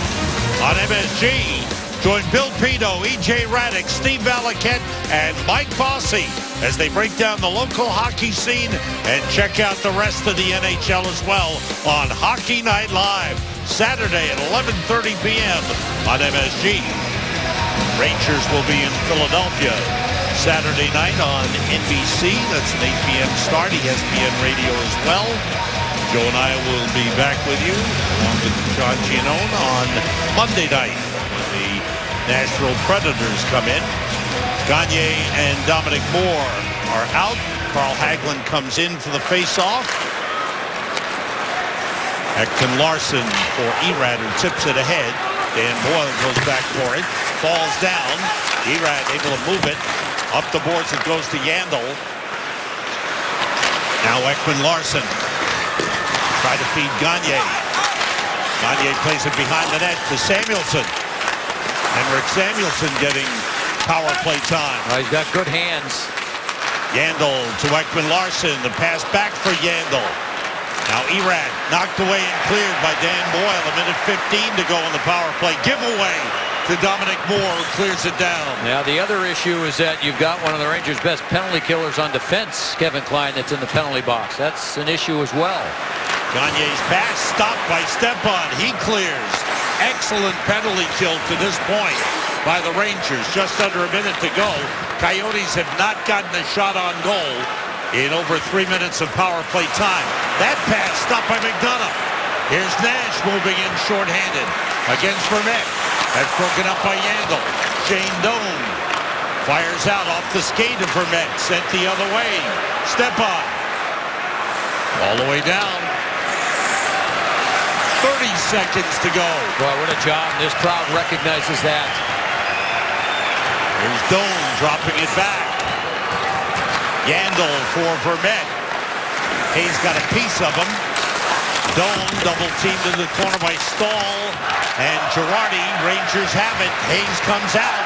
on MSG. Join Bill Pino, E.J. Raddick, Steve Valiquette, and Mike Bossy as they break down the local hockey scene and check out the rest of the NHL as well on Hockey Night Live. Saturday at 11:30 p.m. on MSG. Rangers will be in Philadelphia Saturday night on NBC. That's an 8 p.m. start, ESPN Radio as well. Joe and I will be back with you, along with John Giannone, on Monday night when the Nashville Predators come in. Gagne and Dominic Moore are out. Carl Hagelin comes in for the face-off. Ekman Larson for Erat, who tips it ahead. Dan Boyle goes back for it. Falls down. Erat able to move it. Up the boards it goes to Yandel. Now Ekman Larson. Try to feed Gagne. Gagne plays it behind the net to Samuelsson. Henrik Samuelsson getting power play time. He's got good hands. Yandel to Ekman Larson. The pass back for Yandel. Now Erat knocked away and cleared by Dan Boyle. A minute 15 to go in the power play. Giveaway to Dominic Moore, who clears it down. Now the other issue is that you've got one of the Rangers' best penalty killers on defense, Kevin Klein, that's in the penalty box. That's an issue as well. Gagne's pass stopped by Stepan. He clears. Excellent penalty kill to this point by the Rangers. Just under a minute to go. Coyotes have not gotten a shot on goal in over 3 minutes of power play time. That pass stopped by McDonough. Here's Nash moving in shorthanded against Vermette. That's broken up by Yandel. Shane Doan fires out off the skate of Vermette. Sent the other way. Stepan. All the way down. 30 seconds to go. Boy, what a job. This crowd recognizes that. Here's Doan dropping it back. Yandel for Vermette. Hayes got a piece of him. Doan double teamed in the corner by Stahl and Girardi. Rangers have it. Hayes comes out.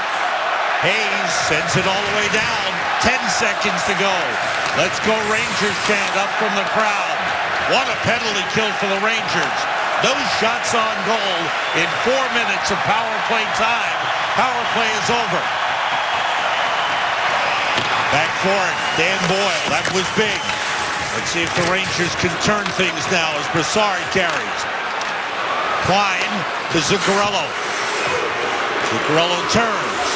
Hayes sends it all the way down. 10 seconds to go. Let's go Rangers chant up from the crowd. What a penalty kill for the Rangers. Those shots on goal in 4 minutes of power play time. Power play is over. Back for it. Dan Boyle, that was big. Let's see if the Rangers can turn things now as Brassard carries. Klein to Zuccarello. Zuccarello turns.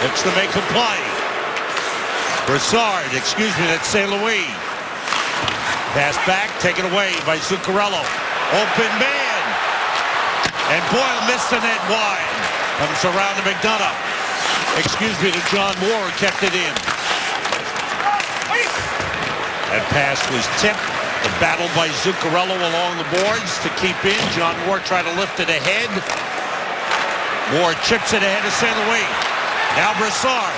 Looks to make a play. Brassard, that's St. Louis. Pass back, taken away by Zuccarello. Open man. And Boyle missed the net wide. Comes around to McDonough. To John Moore, who kept it in. That pass was tipped. The battle by Zuccarello along the boards to keep in. John Moore tried to lift it ahead. Moore chips it ahead of St. Louis. Now Brassard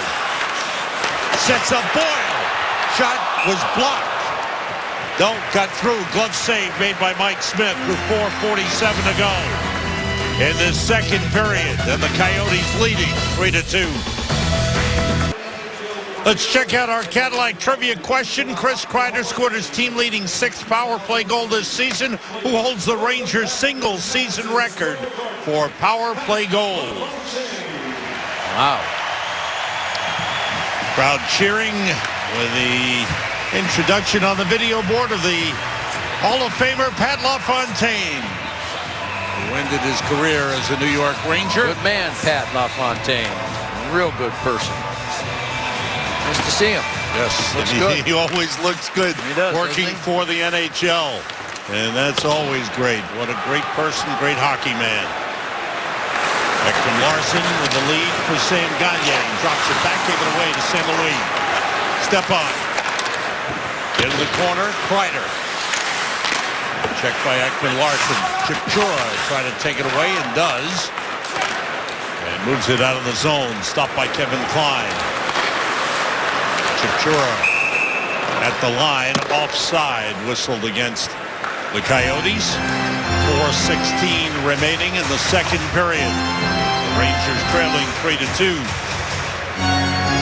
sets up Boyle. Shot was blocked. Don't got through. Glove save made by Mike Smith with 4:47 to go in the second period. And the Coyotes leading 3-2. Let's check out our Cadillac trivia question. Chris Kreider scored his team-leading 6th power play goal this season. Who holds the Rangers' single-season record for power play goals? Wow. Crowd cheering with the introduction on the video board of the Hall of Famer Pat LaFontaine, who ended his career as a New York Ranger. Good man, Pat LaFontaine. Real good person. Nice to see him. Yes, Looks good. He always looks good. He does, working doesn't he? for the NHL. And that's always great. What a great person, great hockey man. Ekman Larsson with the lead for Sam Gagner. Drops it back, gave it away to St. Louis. Step on. Into the corner, Kreider. Checked by Ekman Larsson. Chipchura trying to take it away and does. And moves it out of the zone. Stopped by Kevin Klein. Chipchura at the line, offside, whistled against the Coyotes. 4:16 remaining in the second period. The Rangers trailing 3-2.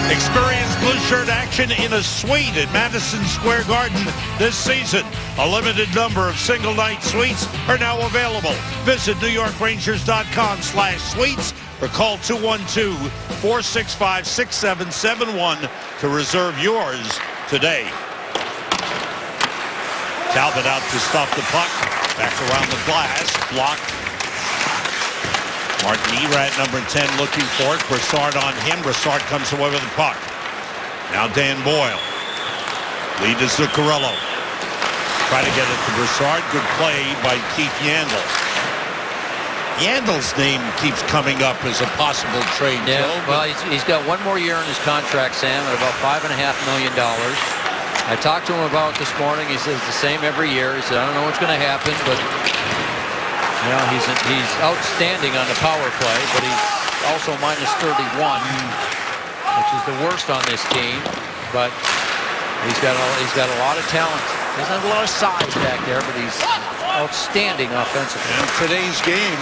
Experience blue shirt action in a suite at Madison Square Garden this season. A limited number of single night suites are now available. Visit NewYorkRangers.com/suites or call 212-465-6771 to reserve yours today. Talbot out to stop the puck. Back around the glass. Blocked. Martin Erat, number 10, looking for it. Brassard on him. Brassard comes away with the puck. Now Dan Boyle. Lead to Zuccarello. Try to get it to Brassard. Good play by Keith Yandle. Yandle's name keeps coming up as a possible trade. Yeah, Joe, well, he's got one more year in his contract, Sam, at about $5.5 million. I talked to him about it this morning. He says the same every year. He said, I don't know what's going to happen, but you know, he's outstanding on the power play, but he's also minus 31, which is the worst on this team. But he's got a lot of talent. He doesn't have a lot of size back there, but he's outstanding offensively. in today's game,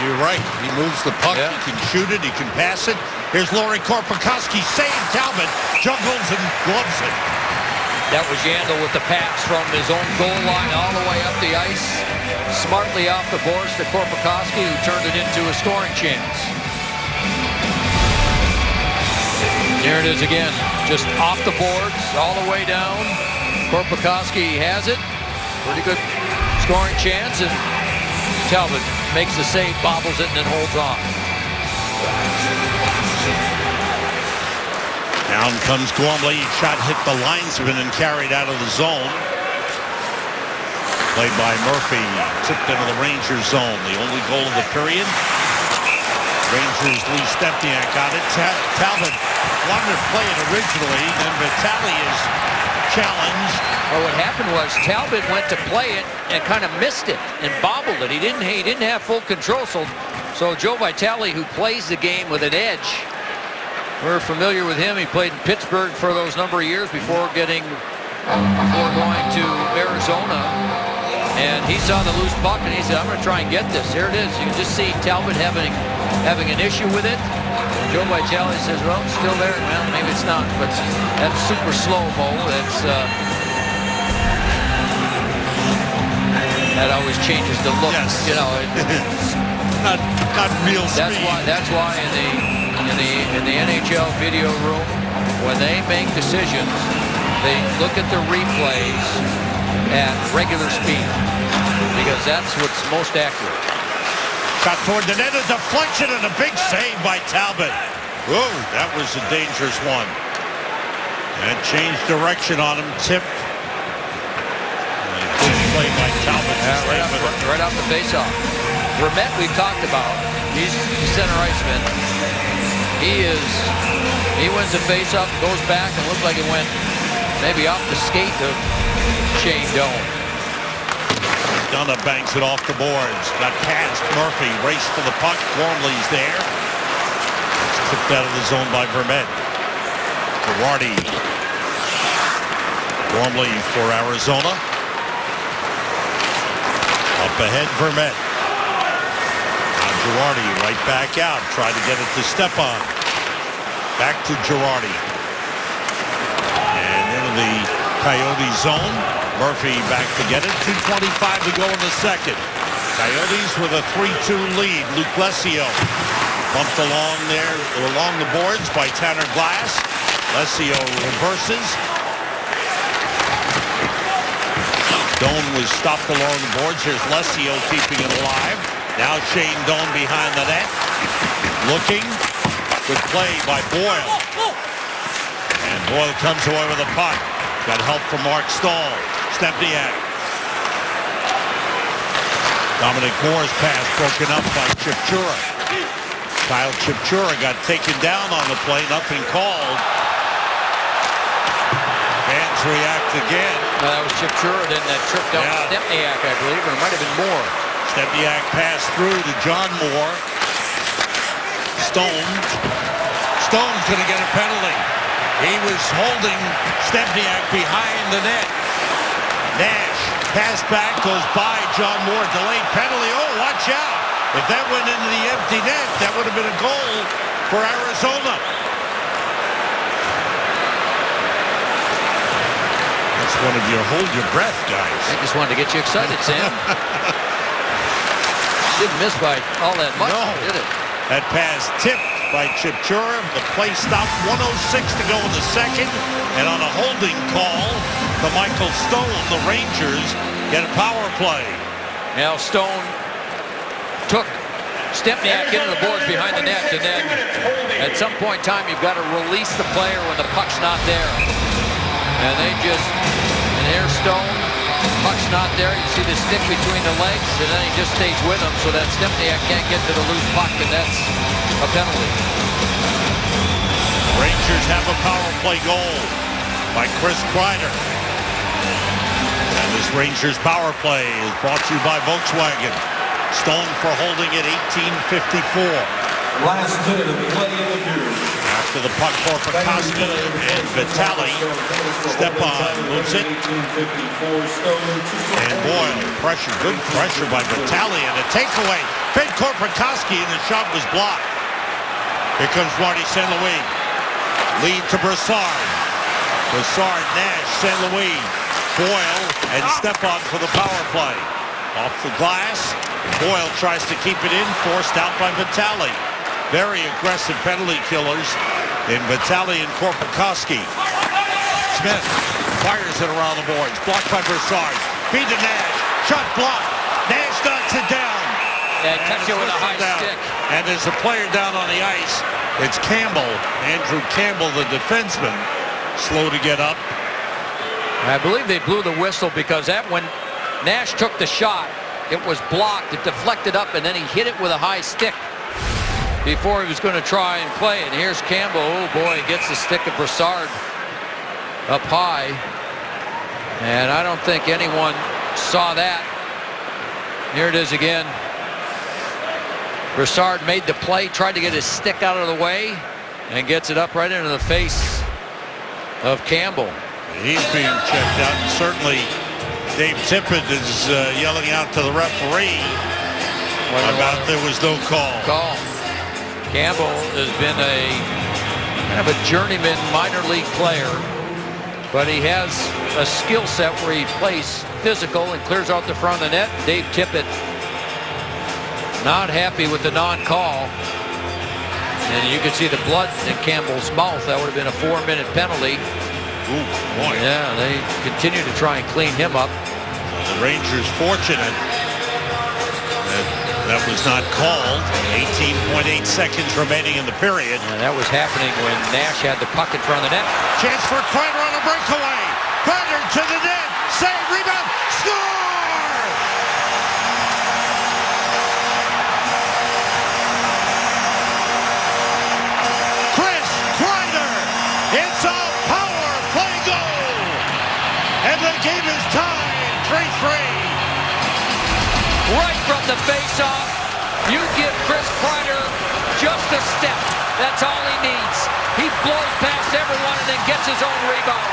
you're right. He moves the puck. Yeah. He can shoot it. He can pass it. Here's Laurie Korpikoski. Save Talbot. Juggles and gloves it. That was Yandle with the pass from his own goal line all the way up the ice. Smartly off the boards to Korpikoski, who turned it into a scoring chance. Here it is again. Just off the boards, all the way down. Korpikoski has it. Pretty good scoring chance, and Talbot makes the save, bobbles it, and then holds on. Down comes Gormley. Shot hit the linesman and carried out of the zone. Played by Murphy. Tipped into the Rangers zone. The only goal of the period. Rangers' Lee Stempniak got it. Talbot wanted to play it originally. Then Vitale is challenged. Well, what happened was Talbot went to play it and kind of missed it and bobbled it. He didn't have full control. So Joe Vitale, who plays the game with an edge, we're familiar with him. He played in Pittsburgh for those number of years before going to Arizona. And he saw the loose puck and he said, I'm going to try and get this. Here it is. You can just see Talbot having an issue with it. Joe Vitale says, well, it's still there. Well, maybe it's not, but that's super slow-mo. That always changes the look. Yes. You know, not real speed. that's why in the NHL video room, when they make decisions, they look at the replays at regular speed because that's what's most accurate. Shot toward the net, a deflection and a big save by Talbot. Whoa, that was a dangerous one. And changed direction on him, tipped. Good play by Talbot. Right off the faceoff. Vermette we've talked about. He's the center iceman. He wins the faceoff, goes back, and looks like it went maybe off the skate of Shane Doan. Dunna banks it off the boards. Got past Murphy. Race for the puck. Gormley's there. It's tipped out of the zone by Vermette. Girardi. Gormley for Arizona. Up ahead, Vermette. Now Girardi right back out. Tried to get it to Stepan. Back to Girardi. And into the Coyote zone. Murphy back to get it. 2:25 to go in the second. Coyotes with a 3-2 lead. Luke Lesio bumped along there, along the boards by Tanner Glass. Lesio reverses. Doan was stopped along the boards. Here's Lesio keeping it alive. Now Shane Doan behind the net. Looking. Good play by Boyle. And Boyle comes away with a puck. Got help from Mark Stahl. Stempniak. Dominic Moore's pass broken up by Chipchura. Kyle Chipchura got taken down on the play. Nothing called. Fans react again. That was Chipchura then that tripped out Stempniak, I believe, or it might have been Moore. Stempniak passed through to John Moore. Stone's going to get a penalty. He was holding Stempniak behind the net. Nash pass back, goes by John Moore. Delayed penalty. Oh, watch out. If that went into the empty net, that would have been a goal for Arizona. That's one of your hold your breath guys. I just wanted to get you excited, Sam. Didn't miss by all that much, did it? That pass tipped by Chipchura. The play stopped. 1:06 to go in the second. And on a holding call to Michael Stone, the Rangers get a power play. Now Stone took Stempniak into the boards behind the net, and then at some point in time you've got to release the player when the puck's not there. And here's Stone. Puck's not there. You see the stick between the legs, and then he just stays with him so that Stempniak can't get to the loose puck, and that's a penalty. Rangers have a power play goal by Chris Kreider. And this Rangers power play is brought to you by Volkswagen. Stone for holding it, 18:54. Last minute of play in the period. After the puck for Koski and Vitale. Stepan moves it. And Boyle, pressure, good pressure by Vitale, and a takeaway. Fed Korpikoski, and the shot was blocked. Here comes Marty St. Louis. Lead to Brassard. Brassard, Nash, St. Louis. Boyle and Stepan for the power play. Off the glass. Boyle tries to keep it in, forced out by Vitale. Very aggressive penalty killers in Vitale and Korpikoski. Smith fires it around the boards. Blocked by Brassard. Feed to Nash. Shot blocked. Nash knocks it down. And catch it with a high stick. And there's a player down on the ice. It's Campbell. Andrew Campbell, the defenseman. Slow to get up. I believe they blew the whistle because when Nash took the shot, it was blocked. It deflected up, and then he hit it with a high stick before he was going to try and play. And here's Campbell. Oh, boy, gets the stick of Brassard up high. And I don't think anyone saw that. Here it is again. Brassard made the play, tried to get his stick out of the way, and gets it up right into the face of Campbell. He's being checked out, and certainly Dave Tippett is yelling out to the referee about there was no call. Campbell has been a kind of a journeyman minor league player, but he has a skill set where he plays physical and clears out the front of the net. Dave Tippett not happy with the non-call. And you can see the blood in Campbell's mouth. That would have been a 4-minute penalty. Ooh, boy. Yeah, they continue to try and clean him up. The Rangers fortunate that was not called. 18.8 seconds remaining in the period. And that was happening when Nash had the puck in front of the net. Chance for Kreider on a breakaway. Kreider to the net. Save, rebound, score! Chris Kreider. It's a power play goal. And the game is tied 3-3. Right from the face-off, you give Chris Kreider just a step. That's all he needs. He blows past everyone and then gets his own rebound.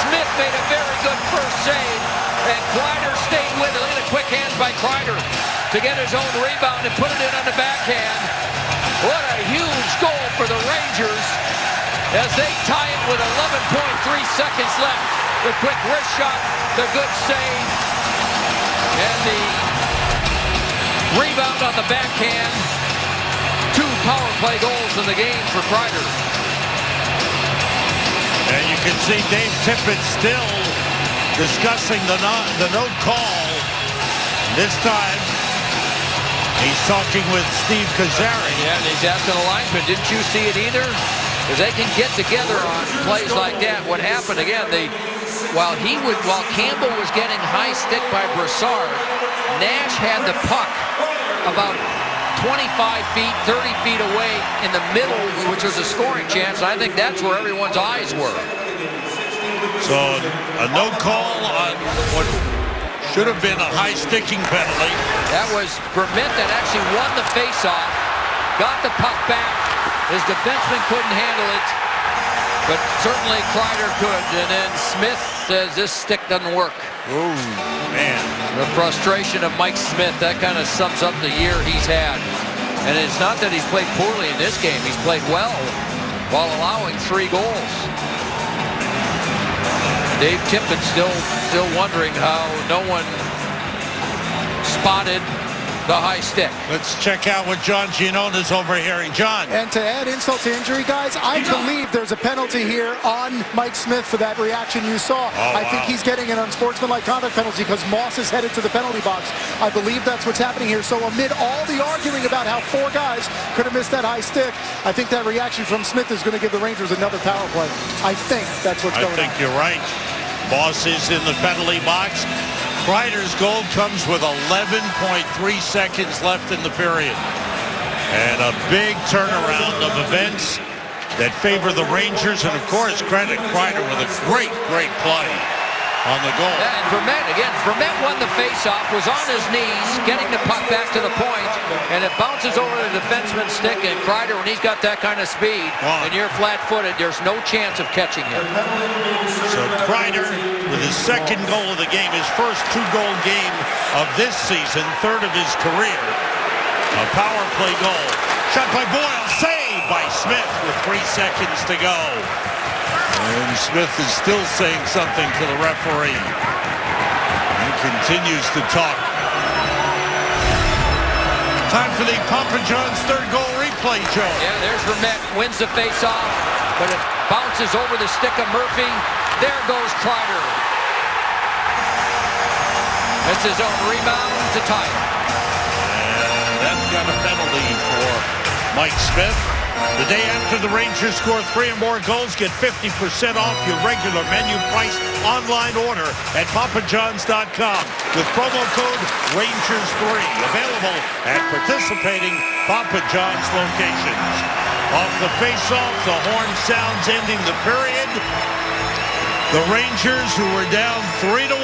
Smith made a very good first save, and Kreider stayed with it. Look at the quick hands by Kreider to get his own rebound and put it in on the backhand. What a huge goal for the Rangers as they tie it with 11.3 seconds left. The quick wrist shot, the good save, and the rebound on the backhand. 2 power play goals in the game for Kreider. And you can see Dave Tippett still discussing the no call. This time, he's talking with Steve Kozari. Yeah, and he's asking the linesman, didn't you see it either? Because they can get together on plays like that. What happened again, while Campbell was getting high stick by Brassard, Nash had the puck about 25 feet, 30 feet away in the middle, which was a scoring chance. And I think that's where everyone's eyes were. So a no call on what should have been a high sticking penalty. That was Vermette that actually won the faceoff, got the puck back. His defenseman couldn't handle it, but certainly Kreider could. And then Smith says this stick doesn't work. Ooh, man. The frustration of Mike Smith, that kind of sums up the year he's had. And it's not that he's played poorly in this game. He's played well while allowing 3 goals. Dave Tippett still wondering how no one spotted the high stick. Let's check out what John Giannona's overhearing. John. And to add insult to injury, guys, I believe there's a penalty here on Mike Smith for that reaction you saw. I think he's getting an unsportsmanlike conduct penalty because Moss is headed to the penalty box. I believe that's what's happening here. So amid all the arguing about how 4 guys could have missed that high stick, I think that reaction from Smith is going to give the Rangers another power play. I think that's what's going on. I think you're right. Moss is in the penalty box. Kreider's goal comes with 11.3 seconds left in the period. And a big turnaround of events that favor the Rangers. And, of course, credit Kreider with a great play on the goal. Yeah, and Vermette won the faceoff, was on his knees, getting the puck back to the point, and it bounces over the defenseman's stick, and Kreider, when he's got that kind of speed, and you're flat-footed, there's no chance of catching him. So Kreider with his 2nd goal of the game, his first 2-goal game of this season, 3rd of his career. A power play goal. Shot by Boyle, saved by Smith with 3 seconds to go. And Smith is still saying something to the referee. He continues to talk. Time for the Papa John's 3rd goal replay, Joe. Yeah, there's Vermette, wins the faceoff, but it bounces over the stick of Murphy. There goes Kreider. That's his own rebound to tie it. And that's got a penalty for Mike Smith. The day after the Rangers score 3 or more goals, get 50% off your regular menu price online order at papajohns.com with promo code Rangers3. Available at participating Papa John's locations. Off the face-off, the horn sounds ending the period. The Rangers, who were down 3-1,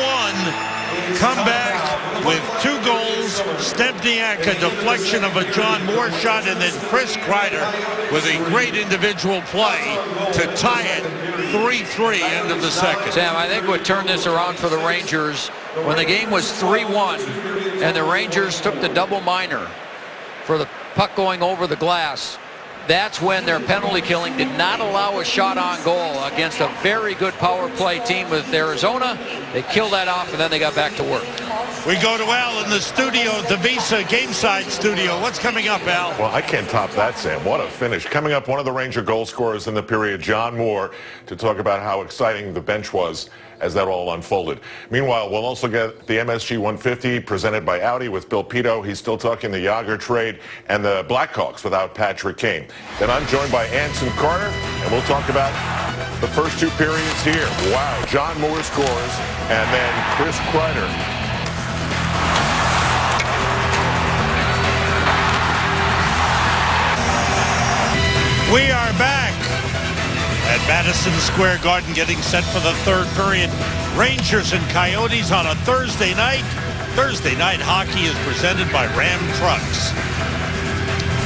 come back with 2 goals. Stempniak, a deflection of a John Moore shot, and then Chris Kreider with a great individual play to tie it 3-3 end of the second. Sam, I think what turned this around for the Rangers, when the game was 3-1 and the Rangers took the double minor for the puck going over the glass, that's when their penalty killing did not allow a shot on goal against a very good power play team with Arizona. They killed that off, and then they got back to work. We go to Al in the studio, the Visa Gameside studio. What's coming up, Al? Well, I can't top that, Sam. What a finish. Coming up, one of the Ranger goal scorers in the period, John Moore, to talk about how exciting the bench was as that all unfolded. Meanwhile, we'll also get the MSG 150 presented by Audi with Bill Pito. He's still talking the Yager trade and the Blackhawks without Patrick Kane. Then I'm joined by Anson Carter, and we'll talk about the first two periods here. Wow, John Moore scores, and then Chris Kreider. We are back at Madison Square Garden getting set for the third period. Rangers and Coyotes on a Thursday night. Thursday night hockey is presented by Ram Trucks.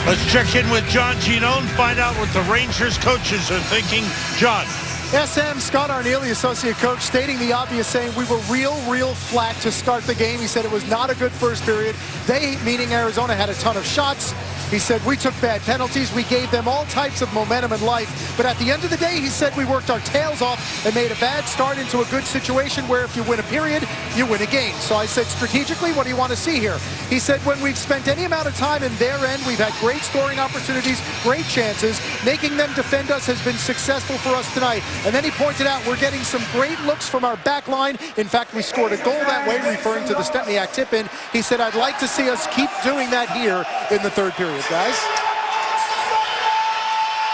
Let's check in with John Ginone, find out what the Rangers coaches are thinking. John. SM Scott Arniel, associate coach, stating the obvious, saying we were real flat to start the game. He said it was not a good first period. They, meaning Arizona, had a ton of shots. He said we took bad penalties. We gave them all types of momentum in life. But at the end of the day, he said we worked our tails off and made a bad start into a good situation where if you win a period, you win a game. So I said, strategically, what do you want to see here? He said when we've spent any amount of time in their end, we've had great scoring opportunities, great chances. Making them defend us has been successful for us tonight. And then he pointed out we're getting some great looks from our back line. In fact, we scored a goal that way, referring to the Stepniak tip-in. He said, I'd like to see us keep doing that here in the third period, guys.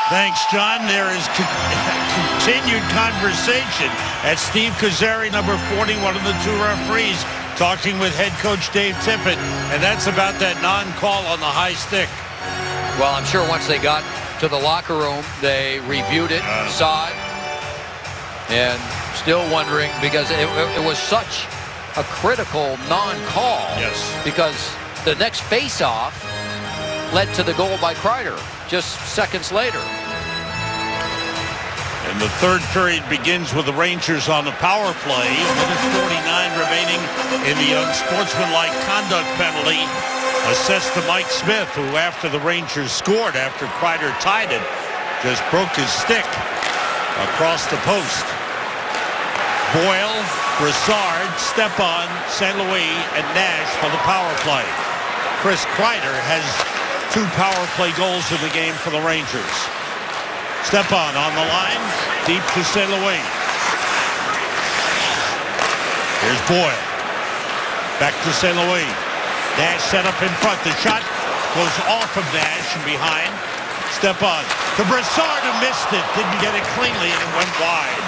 Thanks, John. There is continued conversation as Steve Kazari, number 40, one of the two referees, talking with head coach Dave Tippett, and that's about that non-call on the high stick. Well, I'm sure once they got to the locker room, they reviewed it, saw it, and still wondering because it was such a critical non-call. Yes. Because the next face-off led to the goal by Kreider just seconds later. And the third period begins with the Rangers on the power play. A minute 49 remaining in the unsportsmanlike conduct penalty assessed to Mike Smith, who after the Rangers scored, after Kreider tied it, just broke his stick across the post. Boyle, Brassard, Stepan, St. Louis, and Nash for the power play. Chris Kreider has 2 power play goals in the game for the Rangers. Stepan on the line, deep to St. Louis. Here's Boyle. Back to St. Louis. Nash set up in front. The shot goes off of Nash and behind. Stepan to Brassard, who missed it. Didn't get it cleanly, and it went wide.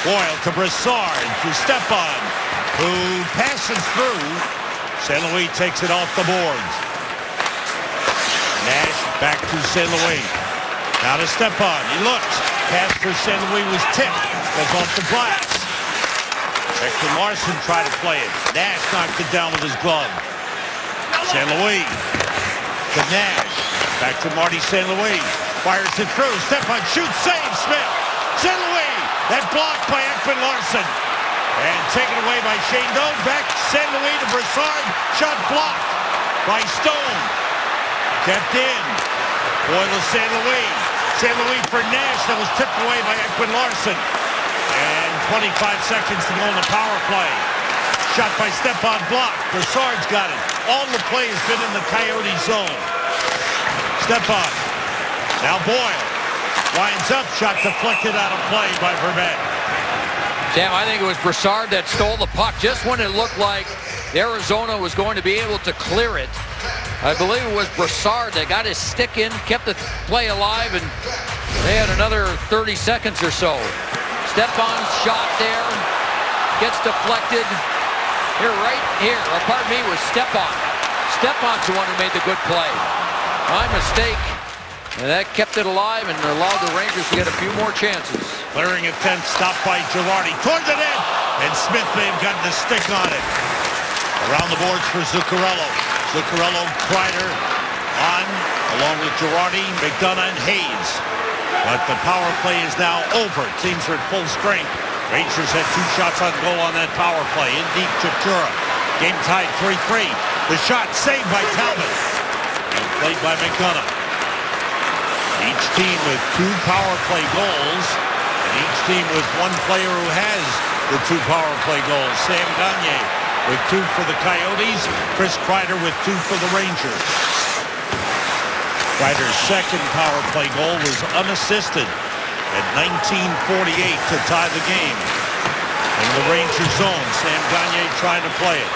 Boyle to Brassard to Stepan, who passes through. St. Louis takes it off the boards. Nash back to St. Louis. Now to Stepan. He looks. Pass for St. Louis was tipped. Goes off the glass. Ekman Larsson tried to play it. Nash knocked it down with his glove. St. Louis to Nash. Back to Marty St. Louis. Fires it through. Stepan shoots. Save Smith. St. Louis. That blocked by Ekman Larsson. And taken away by Shane Doan. Back St. Louis to Brassard. Shot blocked by Stone. Kept in. Boyle to St. Louis. St. Louis for Nash. That was tipped away by Ekman Larsson. And 25 seconds to go in the power play. Shot by Stepan blocked. Brassard's got it. All the play has been in the Coyote zone. Stepan. Now Boyle. Winds up. Shot deflected out of play by Vermette. Sam, I think it was Brassard that stole the puck just when it looked like Arizona was going to be able to clear it. I believe it was Brassard that got his stick in, kept the play alive, and they had another 30 seconds or so. Stepan's shot there gets deflected. Here, right here, or pardon me, was Stepan. Stepan's the one who made the good play. My mistake. And that kept it alive and allowed the Rangers to get a few more chances. Clearing attempt, stopped by Girardi. Towards the net, and Smith may have gotten a stick on it. Around the boards for Zuccarello. Zuccarello, Kreider on, along with Girardi, McDonough, and Hayes. But the power play is now over. Teams are at full strength. Rangers had 2 shots on goal on that power play. In deep, Chipchura. Game tied 3-3. The shot saved by Talbot. And played by McDonough. Each team with 2 power play goals. And each team with 1 player who has the 2 power play goals. Sam Gagner with 2 for the Coyotes. Chris Kreider with 2 for the Rangers. Kreider's second power play goal was unassisted at 19:48 to tie the game. In the Rangers zone, Sam Gagner trying to play it.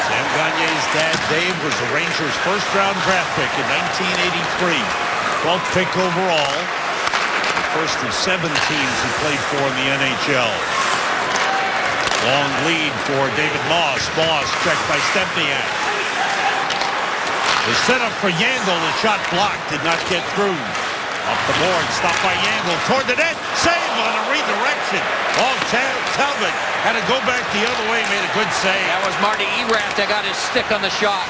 Sam Gagner's dad, Dave, was the Rangers' first-round draft pick in 1983. 12th pick overall. The first of 7 teams he played for in the NHL. Long lead for David Moss. Moss checked by Stempniak. The setup for Yandle. The shot blocked. Did not get through. Up the board. Stopped by Yandle. Toward the net. Save on a redirection. Oh, Talbot had to go back the other way. Made a good save. That was Marty Erat that got his stick on the shot.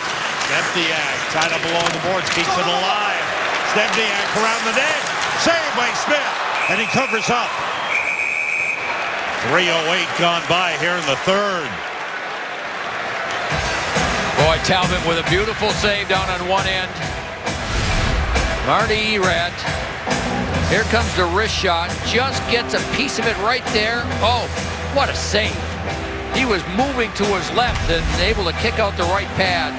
Stempniak tied up along the boards. Keeps it alive. Stempniak around the net. Save by Smith. And he covers up. 3:08 gone by here in the third. Boy, Talbot with a beautiful save down on one end. Marty Erat. Here comes the wrist shot. Just gets a piece of it right there. Oh, what a save. He was moving to his left and able to kick out the right pad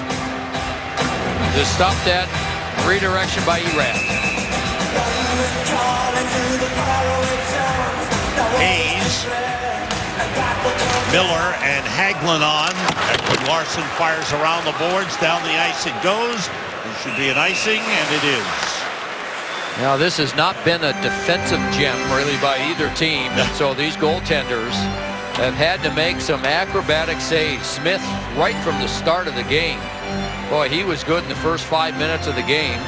to stop that redirection by Erat. Hayes, Miller, and Hagelin on. Ekman Larsson fires around the boards. Down the ice it goes. It should be an icing, and it is. Now, this has not been a defensive gem, really, by either team. And so these goaltenders have had to make some acrobatic saves. Smith, right from the start of the game. Boy, he was good in the first 5 minutes of the game.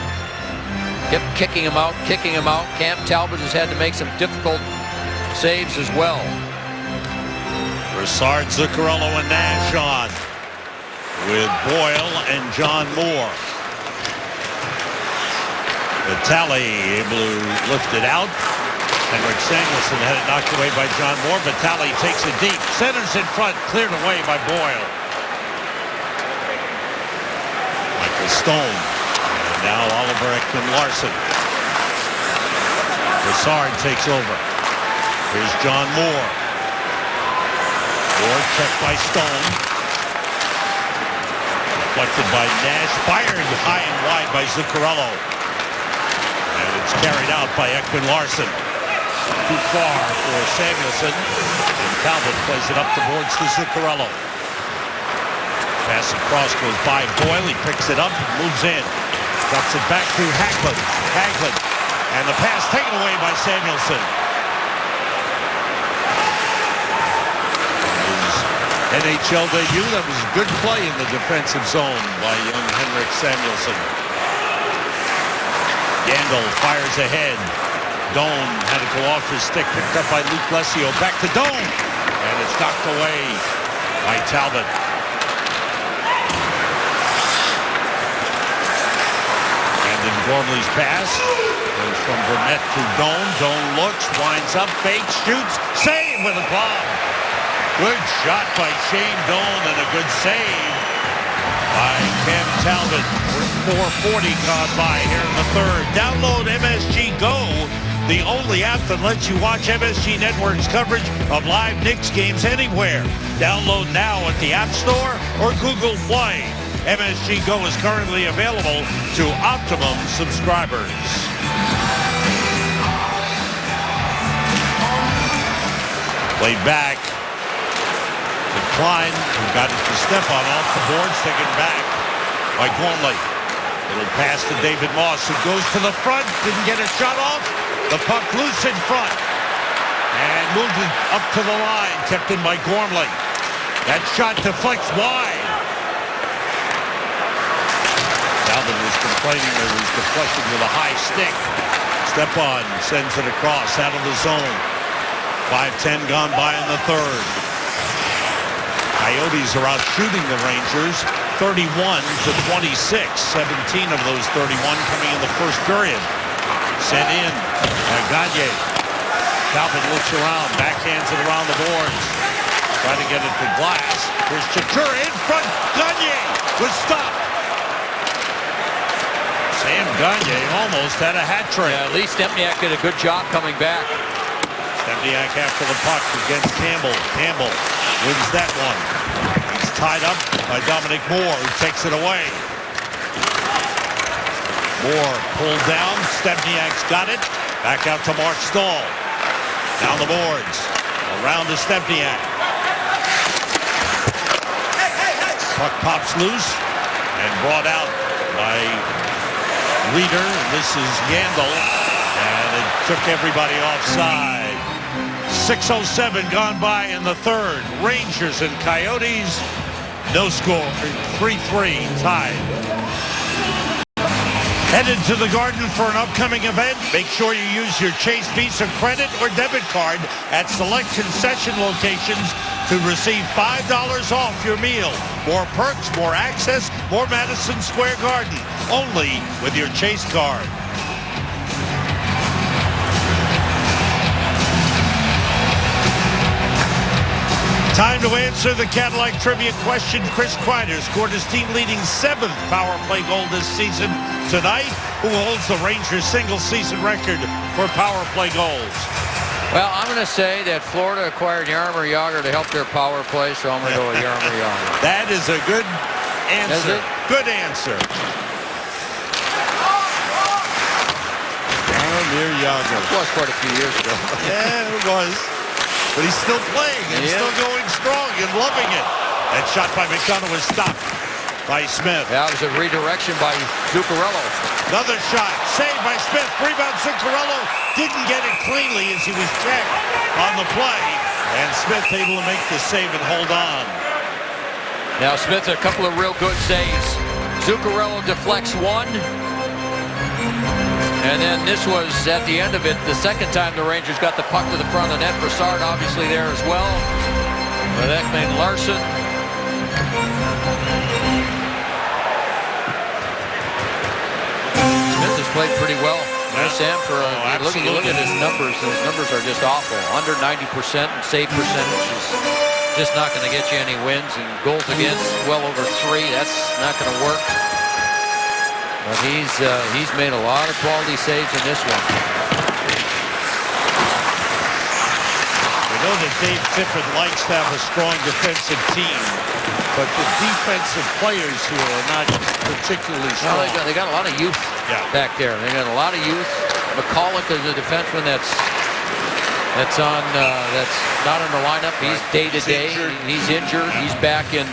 Kept kicking him out, kicking him out. Cam Talbot has had to make some difficult saves as well. Brassard, Zuccarello, and Nash on with Boyle and John Moore. Vitale able to lift it out. Henrik Samuelsson had it knocked away by John Moore. Vitale takes it deep. Centers in front. Cleared away by Boyle. Michael Stone. And now Oliver Ekman Larsson. Brassard takes over. Here's John Moore. Moore checked by Stone. Deflected by Nash. Fired high and wide by Zuccarello. And it's carried out by Ekman Larsson. Too far for Samuelsson. And Talbot plays it up the boards to Zuccarello. Pass across goes by Boyle. He picks it up and moves in. Drops it back to Hagelin. And the pass taken away by Samuelsson. NHL debut. That was a good play in the defensive zone by young Henrik Samuelsson. Yandle fires ahead. Doan had to go off his stick, picked up by Luke Lesio. Back to Doan. And it's knocked away by Talbot. Brandon Gormley's pass goes from Burnett to Doan. Doan looks, winds up, fakes, shoots, save with a glove. Good shot by Shane Doan and a good save by Cam Talbot. 4:40 gone by here in the third. Download MSG Go, the only app that lets you watch MSG Network's coverage of live Knicks games anywhere. Download now at the App Store or Google Play. MSG Go is currently available to Optimum subscribers. Played back. Klein, who got it to Stepan off the boards, taken back by Gormley. Little pass to David Moss, who goes to the front, didn't get a shot off. The puck loose in front. And moved it up to the line, kept in by Gormley. That shot deflects wide. Talbot was complaining that it was deflected with a high stick. Stepan sends it across out of the zone. 5:10 gone by in the third. Coyotes are out shooting the Rangers 31-26. 17 of those 31 coming in the first period. Sent in by Gagner. Talbot looks around, backhands it around the boards. Trying to get it to Glass. Here's Chikura in front. Gagner was stopped. Sam Gagner almost had a hat trick. Yeah, at least Stempniak did a good job coming back. Stempniak after the puck against Campbell. Campbell wins that one. He's tied up by Dominic Moore, who takes it away. Moore pulled down. Stempniak's got it. Back out to Mark Stahl. Down the boards. Around to Stempniak. Puck pops loose and brought out by Reeder. This is Yandel. And it took everybody offside. 6:07 gone by in the third. Rangers and Coyotes, no score. 3-3 tied. Headed to the Garden for an upcoming event? Make sure you use your Chase Visa credit or debit card at select concession locations to receive $5 off your meal. More perks, more access, more Madison Square Garden. Only with your Chase card. Time to answer the Cadillac Trivia question. Chris Kreider scored his team-leading 7th power play goal this season. Tonight, who holds the Rangers' single-season record for power play goals? Well, I'm going to say that Florida acquired Jaromir Jagr to help their power play, so I'm going to go with Jaromir Jagr. That is a good answer. Good answer. Jaromir Jagr. It was quite a few years ago. Yeah, it was. But he's still playing and still going strong and loving it. That shot by McDonough was stopped by Smith. That was a redirection by Zuccarello. Another shot, saved by Smith. Rebound Zuccarello didn't get it cleanly as he was checked on the play. And Smith able to make the save and hold on. Now Smith, a couple of real good saves. Zuccarello deflects one. And then this was, at the end of it, the second time the Rangers got the puck to the front of the net. Brassard obviously there as well. With Ekman Larsson. Smith has played pretty well. Sam, for look at his numbers. His numbers are just awful. Under 90% and save percentage is just not going to get you any wins. And goals against well over 3. That's not going to work. But he's made a lot of quality saves in this one. We know that Dave Tippett likes to have a strong defensive team, but the defensive players here are not particularly strong. Well, they got a lot of youth back there. They got a lot of youth. McCulloch is a defenseman that's not in the lineup. He's day to day. He's injured. He's back in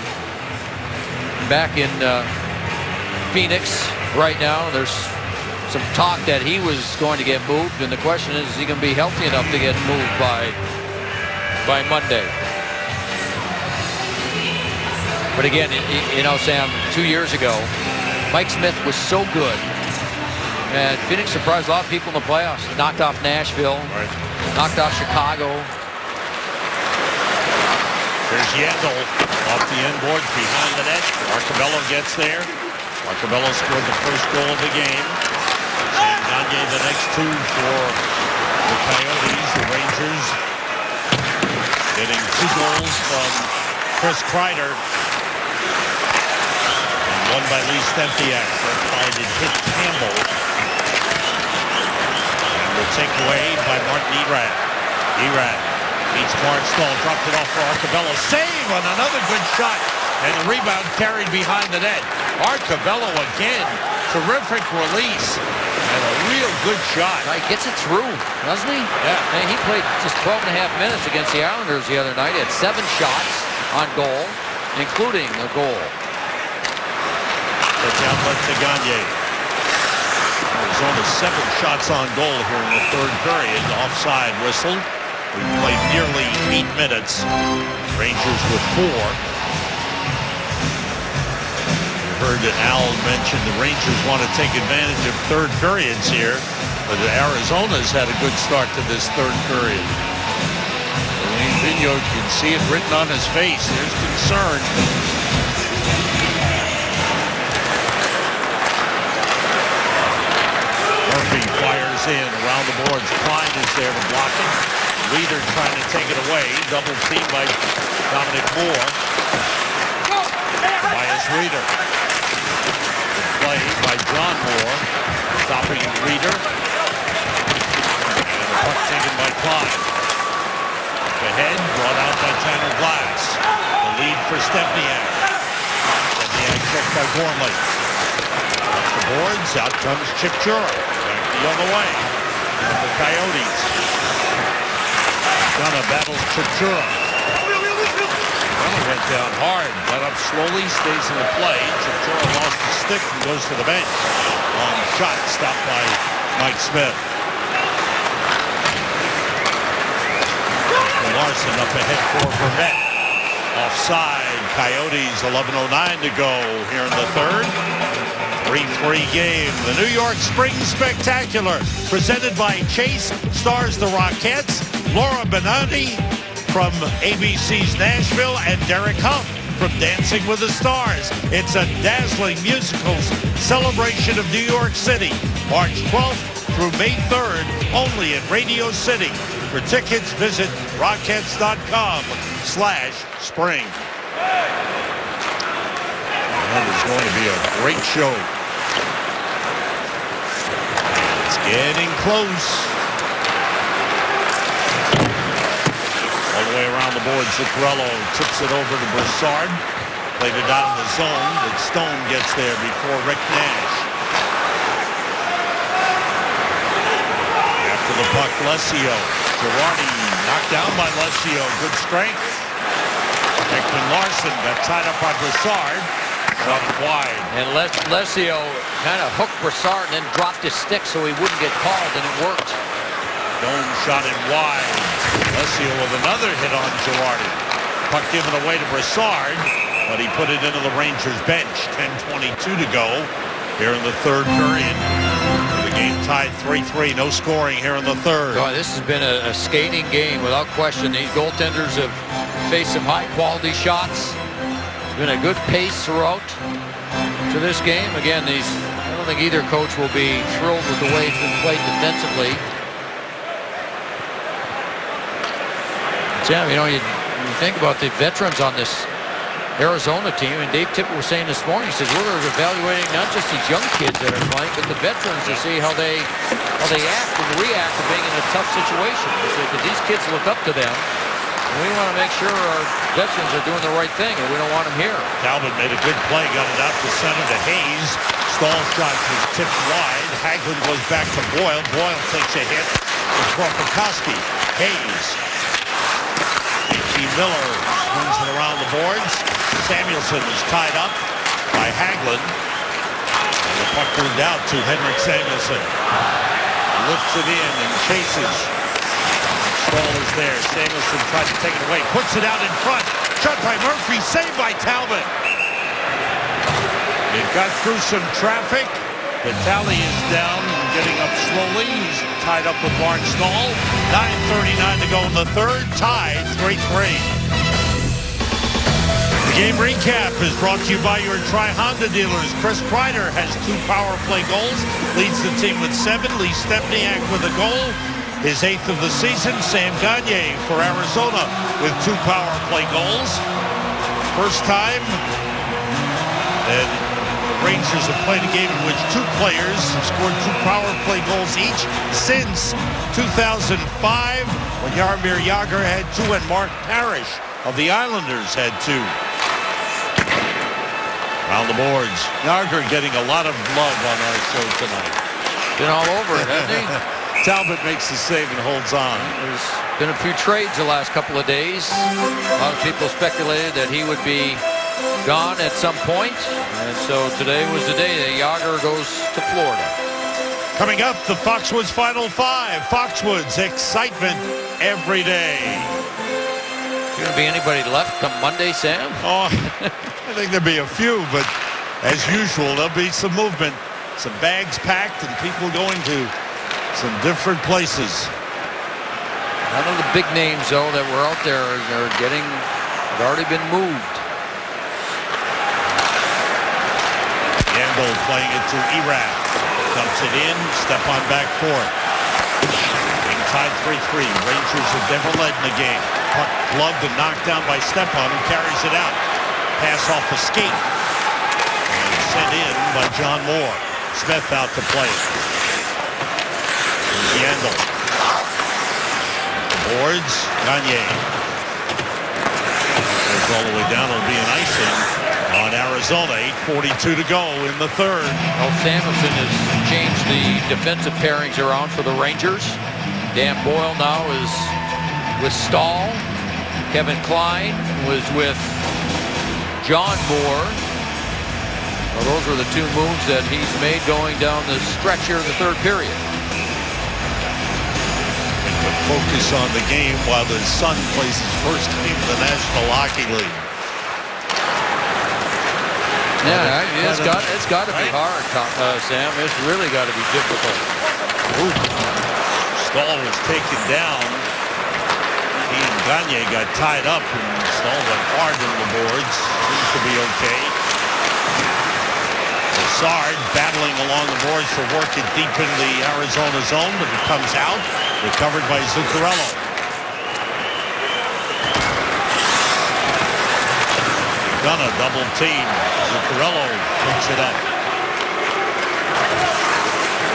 Phoenix right now. There's some talk that he was going to get moved, and the question is he going to be healthy enough to get moved by Monday? But again, you know, Sam, 2 years ago, Mike Smith was so good, and Phoenix surprised a lot of people in the playoffs. He knocked off Nashville, knocked off Chicago. There's Yandel off the end boards behind the net. Arcobello gets there. Arcobello scored the first goal of the game. And Gagne the next 2 for the Coyotes. The Rangers getting 2 goals from Chris Kreider. And 1 by Lee Stempniak. That fired it hit Campbell. And the takeaway by Martin Erad. Erad beats Mark Stahl. Dropped it off for Arcobello. Save on another good shot. And the rebound carried behind the net. Arcobello again. Terrific release. And a real good shot. He gets it through, doesn't he? Yeah. Man, he played just 12 and a half minutes against the Islanders the other night. He had 7 shots on goal, including a goal. That's outlet to Gagne. Arizona 7 shots on goal here in the third period. Offside whistle. We played nearly 8 minutes. Rangers with 4. Heard Al mention the Rangers want to take advantage of third periods here, but Arizona's had a good start to this third period. Alain Vigneault, you can see it written on his face. There's concern. Murphy fires in around the boards. Klein is there to block it. Leader trying to take it away. Double team by Dominic Moore. Bias Reeder. Play by John Moore, stopping Reeder. And the puck taken by Klein. Ahead, brought out by Tanner Glass. The lead for Stempniak. check by Gormley. Off the boards, out comes Chipchura. Back the other way. And the Coyotes. Gunnar battles Chipchura. Gunnar went down hard, got up slowly, stays in the play. Chipchura lost the stick and goes to the bench. Long shot stopped by Mike Smith. Larson up ahead for Vermette. Offside. Coyotes, 11:09 to go here in the third. 3-3 game. The New York Spring Spectacular, presented by Chase, stars the Rockettes, Laura Benanti from ABC's Nashville, and Derek Huff from Dancing with the Stars. It's a dazzling musical celebration of New York City, March 12th through May 3rd, only at Radio City. For tickets, visit Rockettes.com/spring. That is going to be a great show. It's getting close. All the way around the board, Zuccarello tips it over to Broussard. Played it out in the zone, but Stone gets there before Rick Nash. After the puck, Lesio. Girardi knocked down by Lesio. Good strength. Ekman Larson got tied up by Broussard. Shot wide. And Lesio kind of hooked Broussard and then dropped his stick so he wouldn't get called, and it worked. Stone shot it wide. Lesio with another hit on Girardi. Puck given away to Broussard, but he put it into the Rangers bench. 10:22 to go here in the third period. The game tied 3-3. No scoring here in the third. Boy, this has been a skating game without question. These goaltenders have faced some high-quality shots. It's been a good pace throughout to this game. Again, I don't think either coach will be thrilled with the way it's been played defensively. Sam, you think about the veterans on this Arizona team, and Dave Tippett was saying this morning, he says, we're evaluating not just these young kids that are playing, but the veterans to see how they act and react to being in a tough situation. Because these kids look up to them, and we want to make sure our veterans are doing the right thing, and we don't want them here. Talbot made a good play, got it out to center to Hayes. Stall shot was tipped wide. Hagelin goes back to Boyle. Boyle takes a hit from Korpikoski. Hayes. Miller swings it around the boards. Samuelson is tied up by Hagelin. And the puck moved out to Henrik Samuelson. Lifts it in and chases. Stall is there. Samuelson tried to take it away. Puts it out in front. Shot by Murphy. Saved by Talbot. It got through some traffic. Vitale is down and getting up slowly. He's tied up with Lawrence Stahl. 9:39 to go in the third. Tied 3-3. The game recap is brought to you by your Tri-Honda dealers. Chris Kreider has 2 power play goals. Leads the team with 7. Lee Stepniak with a goal. His 8th of the season. Sam Gagner for Arizona with 2 power play goals. First time that Rangers have played a game in which 2 players have scored 2 power play goals each since 2005, when Jaromir Jagr had 2 and Mark Parrish of the Islanders had 2. Around the boards, Jagr getting a lot of love on our show tonight. Been all over it, hasn't he? Talbot makes the save and holds on. There's been a few trades the last couple of days. A lot of people speculated that he would be gone at some point, and so today was the day that Jagr goes to Florida. Coming up, the Foxwoods Final 5. Foxwoods, excitement every day. Going to be anybody left come Monday, Sam? Oh, I think there'll be a few, but as usual, there'll be some movement, some bags packed, and people going to some different places. None of the big names, though, that were out there have already been moved. Yandel playing it to Erath. Dumps it in. Stepan back for it. Being tied 3-3. Rangers have never led in the game. Puck gloved and knocked down by Stepan, who carries it out. Pass off the skate. And sent in by John Moore. Smith out to play it. Yandel. The boards. Gagner. Goes all the way down. It'll be an icing. on Arizona. 8:42 to go in the third. Well, Samuelson has changed the defensive pairings around for the Rangers. Dan Boyle now is with Stahl. Kevin Klein was with John Moore. Well, those were the two moves that he's made going down the stretch here in the third period. To focus on the game while his son plays his first game in the National Hockey League. Yeah, it's got to be hard, Sam. It's really got to be difficult. Ooh. Stahl was taken down. He and Gagne got tied up, and Stahl went hard into the boards. Seems to be okay. Brassard battling along the boards to work it deep into the Arizona zone, but it comes out. Recovered by Zuccarello. Done a double team. Zuccarello picks it up.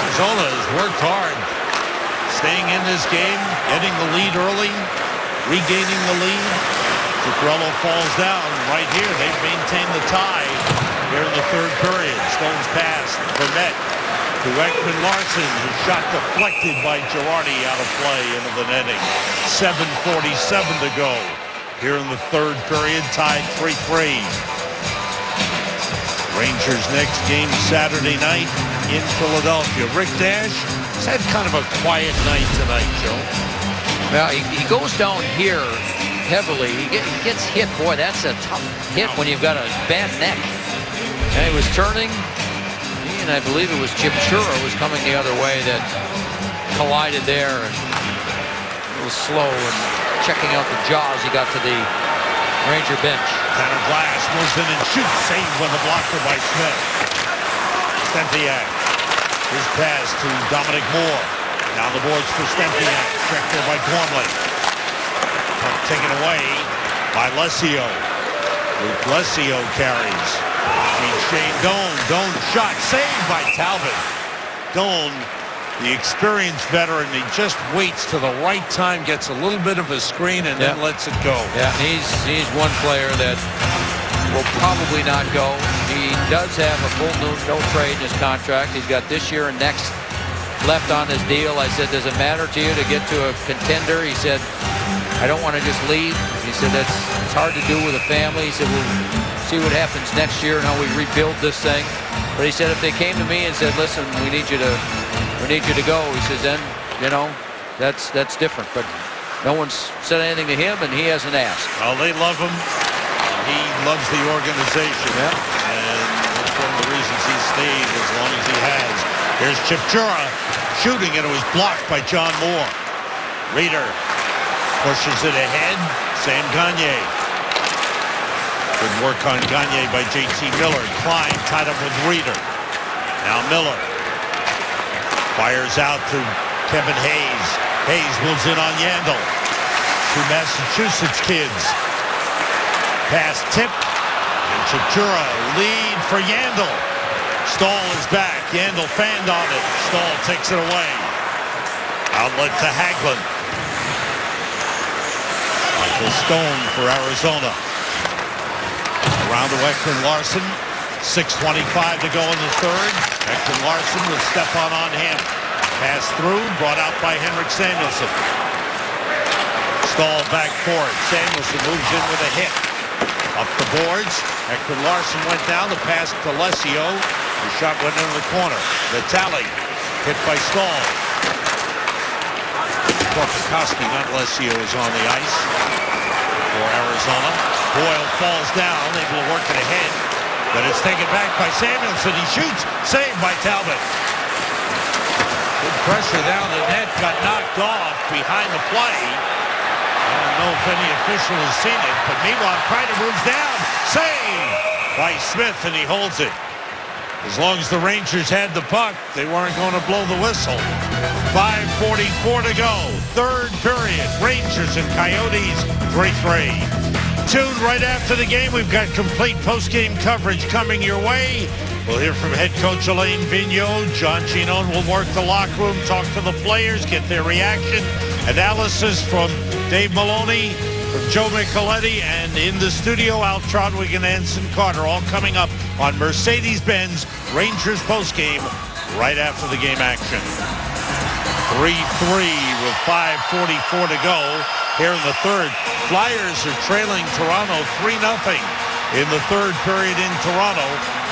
Arizona has worked hard, staying in this game, getting the lead early, regaining the lead. Zuccarello falls down. Right here, they've maintained the tie here in the third period. Stone's pass, Burnett to Ekman Larson, whose shot deflected by Girardi out of play into the netting. 7:47 to go here in the third period, tied 3-3. Rangers next game Saturday night in Philadelphia. Rick Nash has had kind of a quiet night tonight, Joe. Well, he goes down here heavily. He gets hit. Boy, that's a tough hit when you've got a bad neck. And he was turning, and I believe it was Chipchura was coming the other way that collided there, and a little slow and checking out the jaws. He got to the Ranger bench. Tanner Glass moves in and shoots. Saved with a blocker by Smith. Stempniak. His pass to Dominic Moore. Down the boards for Stempniak. Checked there by Gormley. Taken away by Lesio. Luke Lesio carries. Shane Doan. Doan shot. Saved by Talbot. Doan, the experienced veteran, he just waits to the right time, gets a little bit of a screen, and then lets it go. Yeah, he's one player that will probably not go. He does have a full no trade in his contract. He's got this year and next left on his deal. I said, does it matter to you to get to a contender? He said, I don't want to just leave. He said, it's hard to do with a family. He said, we'll see what happens next year and how we rebuild this thing. But he said, if they came to me and said, listen, we need you to go, he says, then, you know, that's different. But no one's said anything to him, and he hasn't asked. Well, they love him. He loves the organization. Yeah. And that's one of the reasons he stayed as long as he has. Here's Chipchura shooting, and it was blocked by John Moore. Reeder pushes it ahead. Sam Gagne. Good work on Gagne by J.T. Miller. Klein tied up with Reeder. Now Miller fires out to Kevin Hayes. Hayes moves in on Yandel. Two Massachusetts kids. Pass tip. And Chipchura lead for Yandel. Stahl is back. Yandel fanned on it. Stahl takes it away. Outlet to Hagelin. Michael Stone for Arizona. Around to Ekman Larson. 6:25 to go in the third. Ekman Larson with Stefan on him. Pass through, brought out by Henrik Samuelsson. Stahl back for it. Samuelsson moves in with a hit. Up the boards. Ekman Larson went down. The pass to Lesio. The shot went into the corner. Vitale hit by Stahl. Korpikoski, not Lesio, is on the ice for Arizona. Boyle falls down, able to work it ahead, but it's taken back by Samuelsson. He shoots, saved by Talbot. Good pressure down the net, got knocked off behind the play. I don't know if any official has seen it, but meanwhile, Kreider moves down, saved by Smith, and he holds it. As long as the Rangers had the puck, they weren't going to blow the whistle. 5:44 to go, third period. Rangers and Coyotes 3-3. Tuned right after the game. We've got complete post-game coverage coming your way. We'll hear from head coach Alain Vigneault. John Giannone will work the locker room, talk to the players, get their reaction. Analysis from Dave Maloney. From Joe Micheletti and in the studio, Al Trodwig and Anson Carter, all coming up on Mercedes-Benz Rangers postgame right after the game action. 3-3 with 5:44 to go here in the third. Flyers are trailing Toronto 3-0 in the third period in Toronto.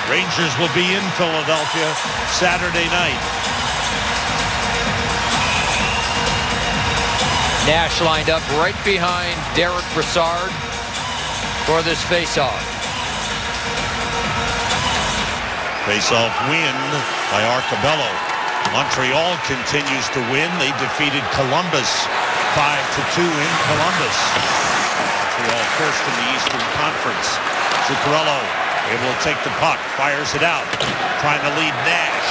Rangers will be in Philadelphia Saturday night. Nash lined up right behind Derek Brassard for this faceoff. Faceoff win by Arcobello. Montreal continues to win. They defeated Columbus 5-2 in Columbus. Montreal first in the Eastern Conference. Zuccarello able to take the puck, fires it out, trying to lead Nash.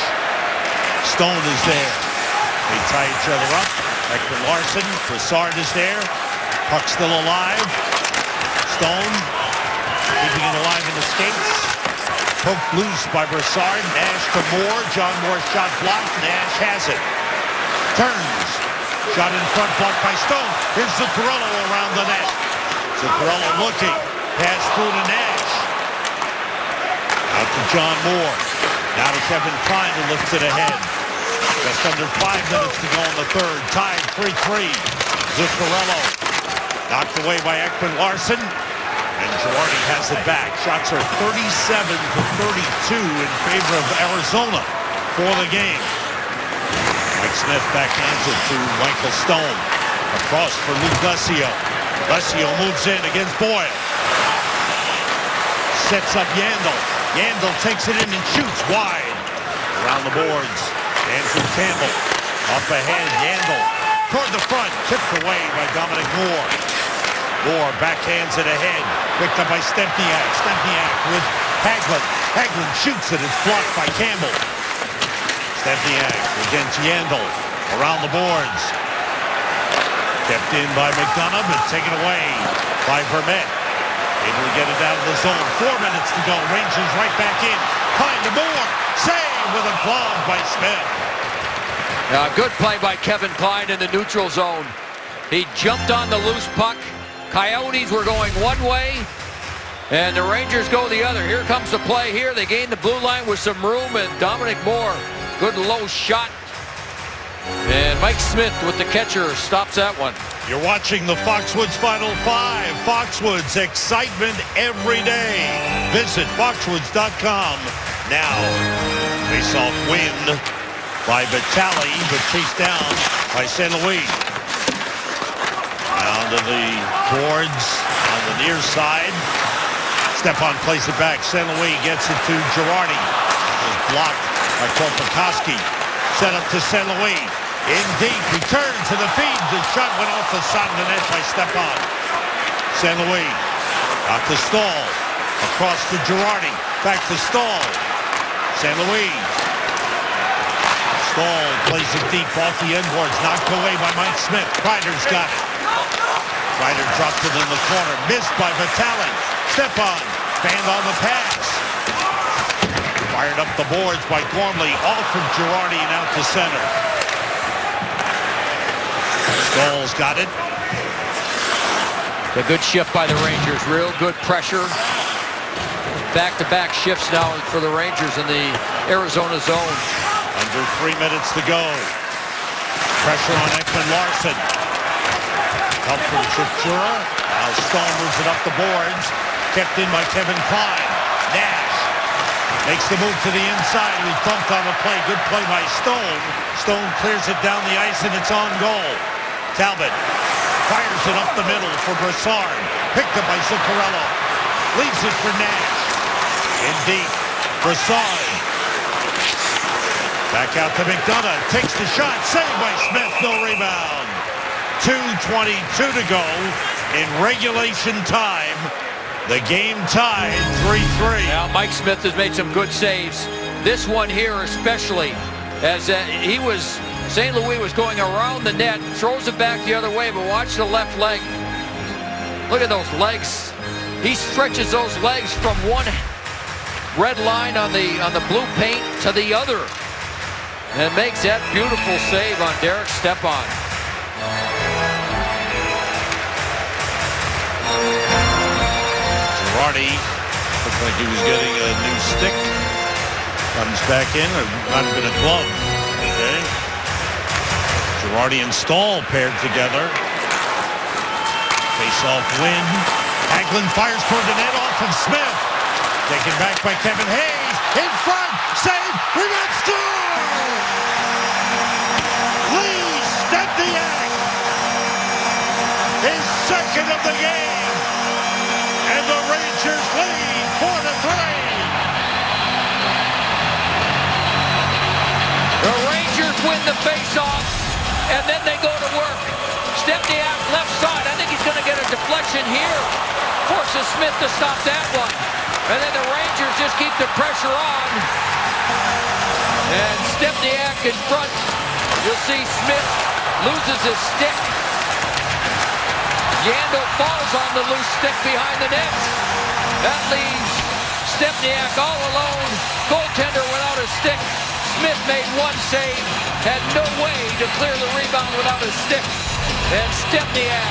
Stone is there. They tie each other up. Ekman-Larsson, Brassard is there. Puck still alive. Stone keeping it alive in the skates. Poked loose by Brassard. Nash to Moore. John Moore shot blocked. Nash has it. Turns. Shot in front, blocked by Stone. Here's Zuccarello around the net. Zuccarello looking. Pass through to Nash. Out to John Moore. Now to Kevin Klein, who lifts it ahead. Just under 5 minutes to go in the third. Tied 3-3. Zuccarello knocked away by Ekman-Larsson. And Girardi has it back. Shots are 37-32 in favor of Arizona for the game. Mike Smith backhands it to Michael Stone. Across for Luke Lessio. Lessio moves in against Boyle. Sets up Yandel. Yandel takes it in and shoots wide. Around the boards. Andrew Campbell up ahead. Yandel toward the front. Tipped away by Dominic Moore. Moore backhands it ahead. Picked up by Stempniak. Stempniak with Hagelin. Hagelin shoots it. It's blocked by Campbell. Stempniak against Yandel. Around the boards. Kept in by McDonough, but taken away by Vermette. Able to get it out of the zone. 4 minutes to go. Rangers right back in. Klein to Moore. Save with a glove by Smith. Good play by Kevin Klein in the neutral zone. He jumped on the loose puck. Coyotes were going one way, and the Rangers go the other. Here comes the play here. They gain the blue line with some room, and Dominic Moore, good low shot. And Mike Smith with the catcher stops that one. You're watching the Foxwoods Final Five. Foxwoods, excitement every day. Visit foxwoods.com now. Face-off win by Vitale, but chased down by St. Louis. Down to the boards on the near side. Stepan plays it back. St. Louis gets it to Girardi. It was blocked by Korpikoski. Set up to St. Louis. In deep. He turned to the feed. The shot went off the side of the net by Stepan. St. Louis out to Stahl. Across to Girardi. Back to Stahl. St. Louis. Stahl plays it deep off the end boards. Knocked away by Mike Smith. Kreider's got it. Kreider dropped it in the corner. Missed by Vitale. Stepan. Banned on the pass. Fired up the boards by Gormley. Off from Girardi and out to center. Stahl's got it. A good shift by the Rangers. Real good pressure. Back-to-back shifts now for the Rangers in the Arizona zone. Under 3 minutes to go. Pressure on Ekman-Larsson. Help from Chipchura. Now Stone moves it up the boards. Kept in by Kevin Klein. Nash makes the move to the inside. He thumped on the play. Good play by Stone. Stone clears it down the ice and it's on goal. Talbot fires it up the middle for Brassard. Picked up by Zuccarello. Leaves it for Nash. In deep. Brassard. Back out to McDonough. Takes the shot. Saved by Smith. No rebound. 2:22 to go in regulation time. The game tied 3-3. Now Mike Smith has made some good saves. This one here especially, as St. Louis was going around the net, throws it back the other way, but watch the left leg. Look at those legs. He stretches those legs from one red line on the blue paint to the other, and makes that beautiful save on Derek Stepan. Girardi looked like he was getting a new stick. Comes back in. Not been a glove. Okay. Girardi and Stahl paired together. Face-off win. Hagelin fires toward the net off of Smith. Taken back by Kevin Hayes. In front. Save. Rebound. Score! Lee Stempniak. His second of the game. And the Rangers lead 4-3. The Rangers win the face-off, and then they go to work. Stempniak left side. I think he's going to get a deflection here. Forces Smith to stop that one. And then the Rangers just keep the pressure on. And Stempniak in front. You'll see Smith loses his stick. Yandel falls on the loose stick behind the net. That leaves Stempniak all alone. Goaltender without a stick. Smith made one save. Had no way to clear the rebound without a stick. And Stempniak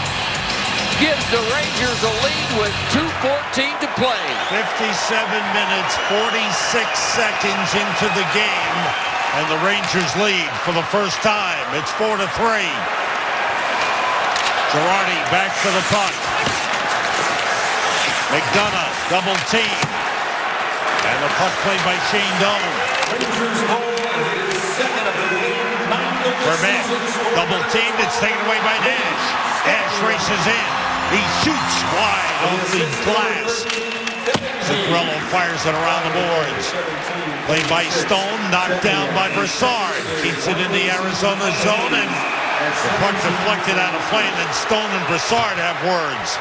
gives the Rangers a lead with 2:14 to play. 57 minutes, 46 seconds into the game. And the Rangers lead for the first time. It's 4-3. Girardi back for the puck. McDonough double team. And the puck played by Shane Doan. Vermette double teamed. It's taken away by Nash. Nash races in. He shoots wide on the glass. Zuccarello fires it around the boards. Played by Stone, knocked down by Brassard. Keeps it in the Arizona zone, and the puck deflected out of play, and then Stone and Brassard have words.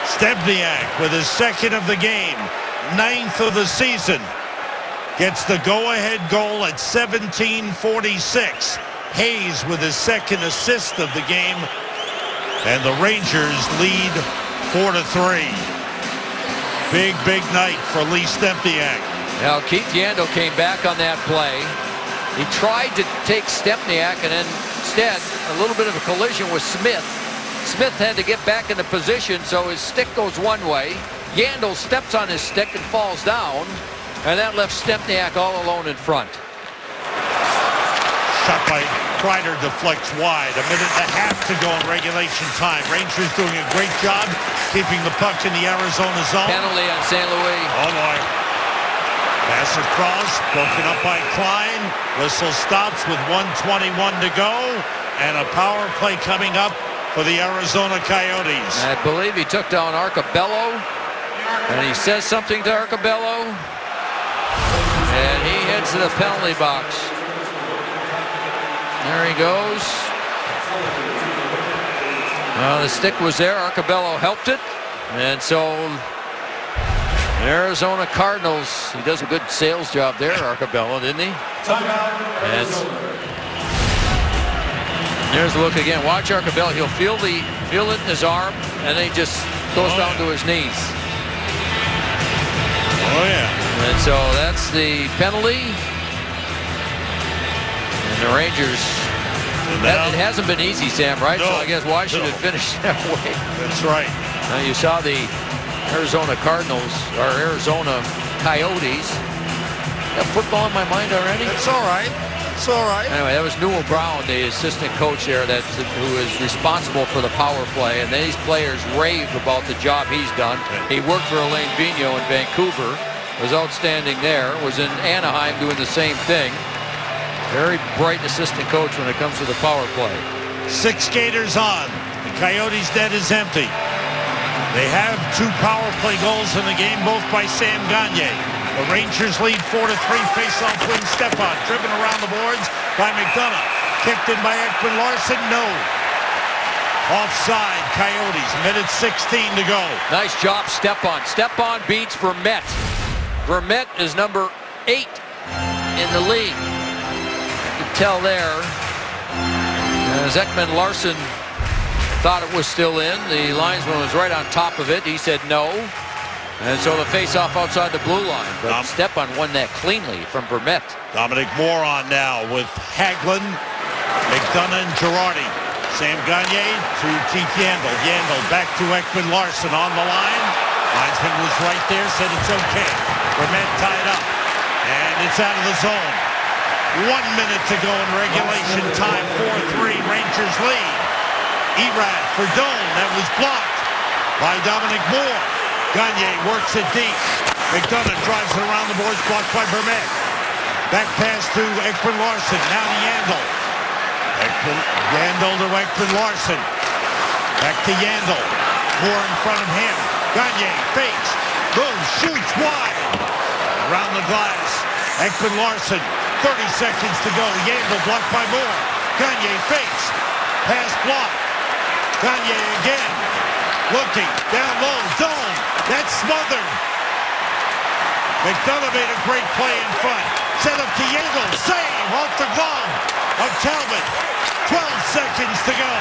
Stempniak with his second of the game, 9th of the season, gets the go-ahead goal at 17:46. Hayes with his second assist of the game, and the Rangers lead 4-3. Big night for Lee Stempniak. Now, Keith Yandel came back on that play. He tried to take Stempniak, and instead, a little bit of a collision with Smith. Smith had to get back into position, so his stick goes one way. Yandel steps on his stick and falls down, and that left Stempniak all alone in front. Shot by Kreider deflects wide. 1.5 minutes to go in regulation time. Rangers doing a great job keeping the puck in the Arizona zone. Penalty on St. Louis. Oh, boy. Pass across, broken up by Klein. Whistle stops with 1:21 to go. And a power play coming up for the Arizona Coyotes. I believe he took down Arcobello. And he says something to Arcobello. And he heads to the penalty box. There he goes. Well, the stick was there. Arcobello helped it. And so Arizona Cardinals, he does a good sales job there, Arcobello, didn't he? And there's a look again. Watch Arcobello. He'll feel it in his arm, and then he just goes down to his knees. Oh, yeah. And so that's the penalty. And the Rangers, it hasn't been easy, Sam, right? No, so I guess Washington finished that way. That's right. Now you saw the Arizona Cardinals, or Arizona Coyotes. Got football in my mind already? It's all right. It's all right. Anyway, that was Newell Brown, the assistant coach there, who is responsible for the power play. And these players rave about the job he's done. He worked for Alain Vigneault in Vancouver. Was outstanding there. Was in Anaheim doing the same thing. Very bright assistant coach when it comes to the power play. 6 skaters on. The Coyotes' net is empty. They have 2 power play goals in the game, both by Sam Gagner. The Rangers lead 4-3. Face-off win. Stepan driven around the boards by McDonough. Kicked in by Ekman Larsson. No. Offside. Coyotes. 1:16 to go. Nice job, Stepan. Stepan beats Vermette. Vermette is number 8 in the league. You can tell there. As Ekman Larsson thought it was still in, the linesman was right on top of it. He said no. And so the face-off outside the blue line. But Stepan won that cleanly from Vermette. Dominic Moore on now with Hagelin, McDonough, and Girardi. Sam Gagner to Keith Yandel. Yandel back to Ekman Larsson on the line. Linesman was right there, said it's okay. Vermette tied up, and it's out of the zone. 1 minute to go in regulation time, 4-3, Rangers lead. Erad for Doan, that was blocked by Dominic Moore. Gagne works it deep. McDonough drives it around the boards, blocked by Vermette. Back pass to Ekman Larsson, now to Yandel. Yandel to Ekman Larsson. Back to Yandel. Moore in front of him. Gagne fakes, moves, shoots wide. Around the glass. Ekman Larsson, 30 seconds to go. Yandel blocked by Moore. Gagne fakes. Pass blocked. Gagne again. Looking down low. Doan. That's smothered. McDonough made a great play in front. Set up to Yandel. Save off the glove of Talbot. 12 seconds to go.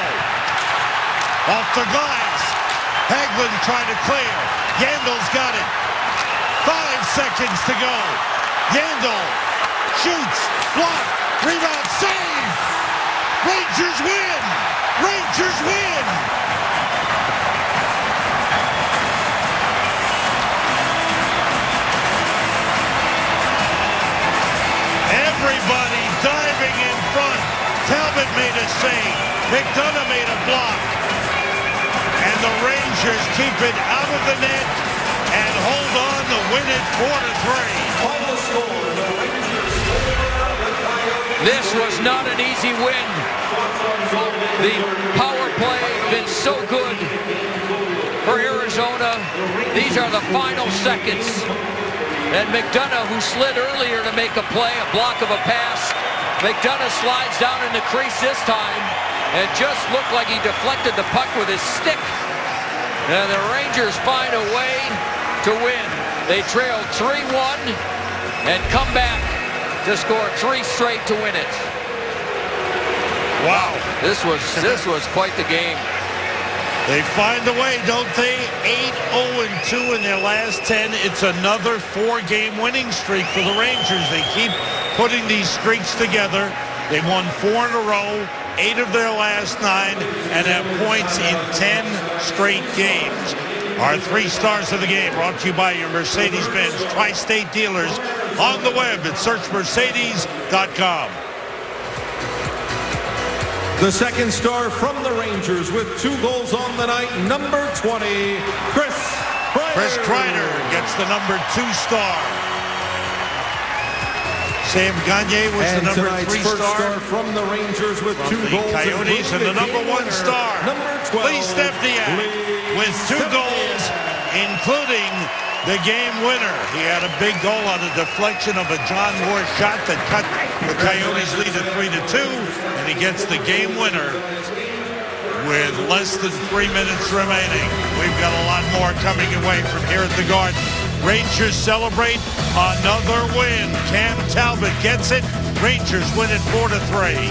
Off the glass. Hagelin trying to clear. Yandel's got it. 5 seconds to go. Yandel shoots. Block. Rebound. Save. Rangers win. Rangers win. Everybody diving in front. Talbot made a save. McDonough made a block. And the Rangers keep it out of the net and hold on to win it 4-3. This was not an easy win. The power play has been so good for Arizona. These are the final seconds. And McDonough, who slid earlier to make a play, a block of a pass. McDonough slides down in the crease this time and just looked like he deflected the puck with his stick. And the Rangers find a way to win. They trailed 3-1 and come back to score 3 straight to win it. Wow. This was quite the game. They find a way, don't they? 8-0-2 in their last 10. It's another 4-game winning streak for the Rangers. They keep putting these streaks together. They won 4 in a row, 8 of their last 9, and have points in 10 straight games. Our 3 stars of the game brought to you by your Mercedes-Benz Tri-State dealers on the web at searchmercedes.com. The second star from the Rangers with 2 goals on the night, number 20, Chris Kreider. Chris Kreider gets the number 2 star. Sam Gagne was the number 3 first star from the Rangers with from 2 the goals. Coyotes, and the number 1 star, number 12, Lee Stempniak, with 2 goals, including the game winner. He had a big goal on a deflection of a John Moore shot that cut the Coyotes' lead at 3-2, and he gets the game winner with less than 3 minutes remaining. We've got a lot more coming your way from here at the Garden. Rangers celebrate another win. Cam Talbot gets it. Rangers win it 4-3.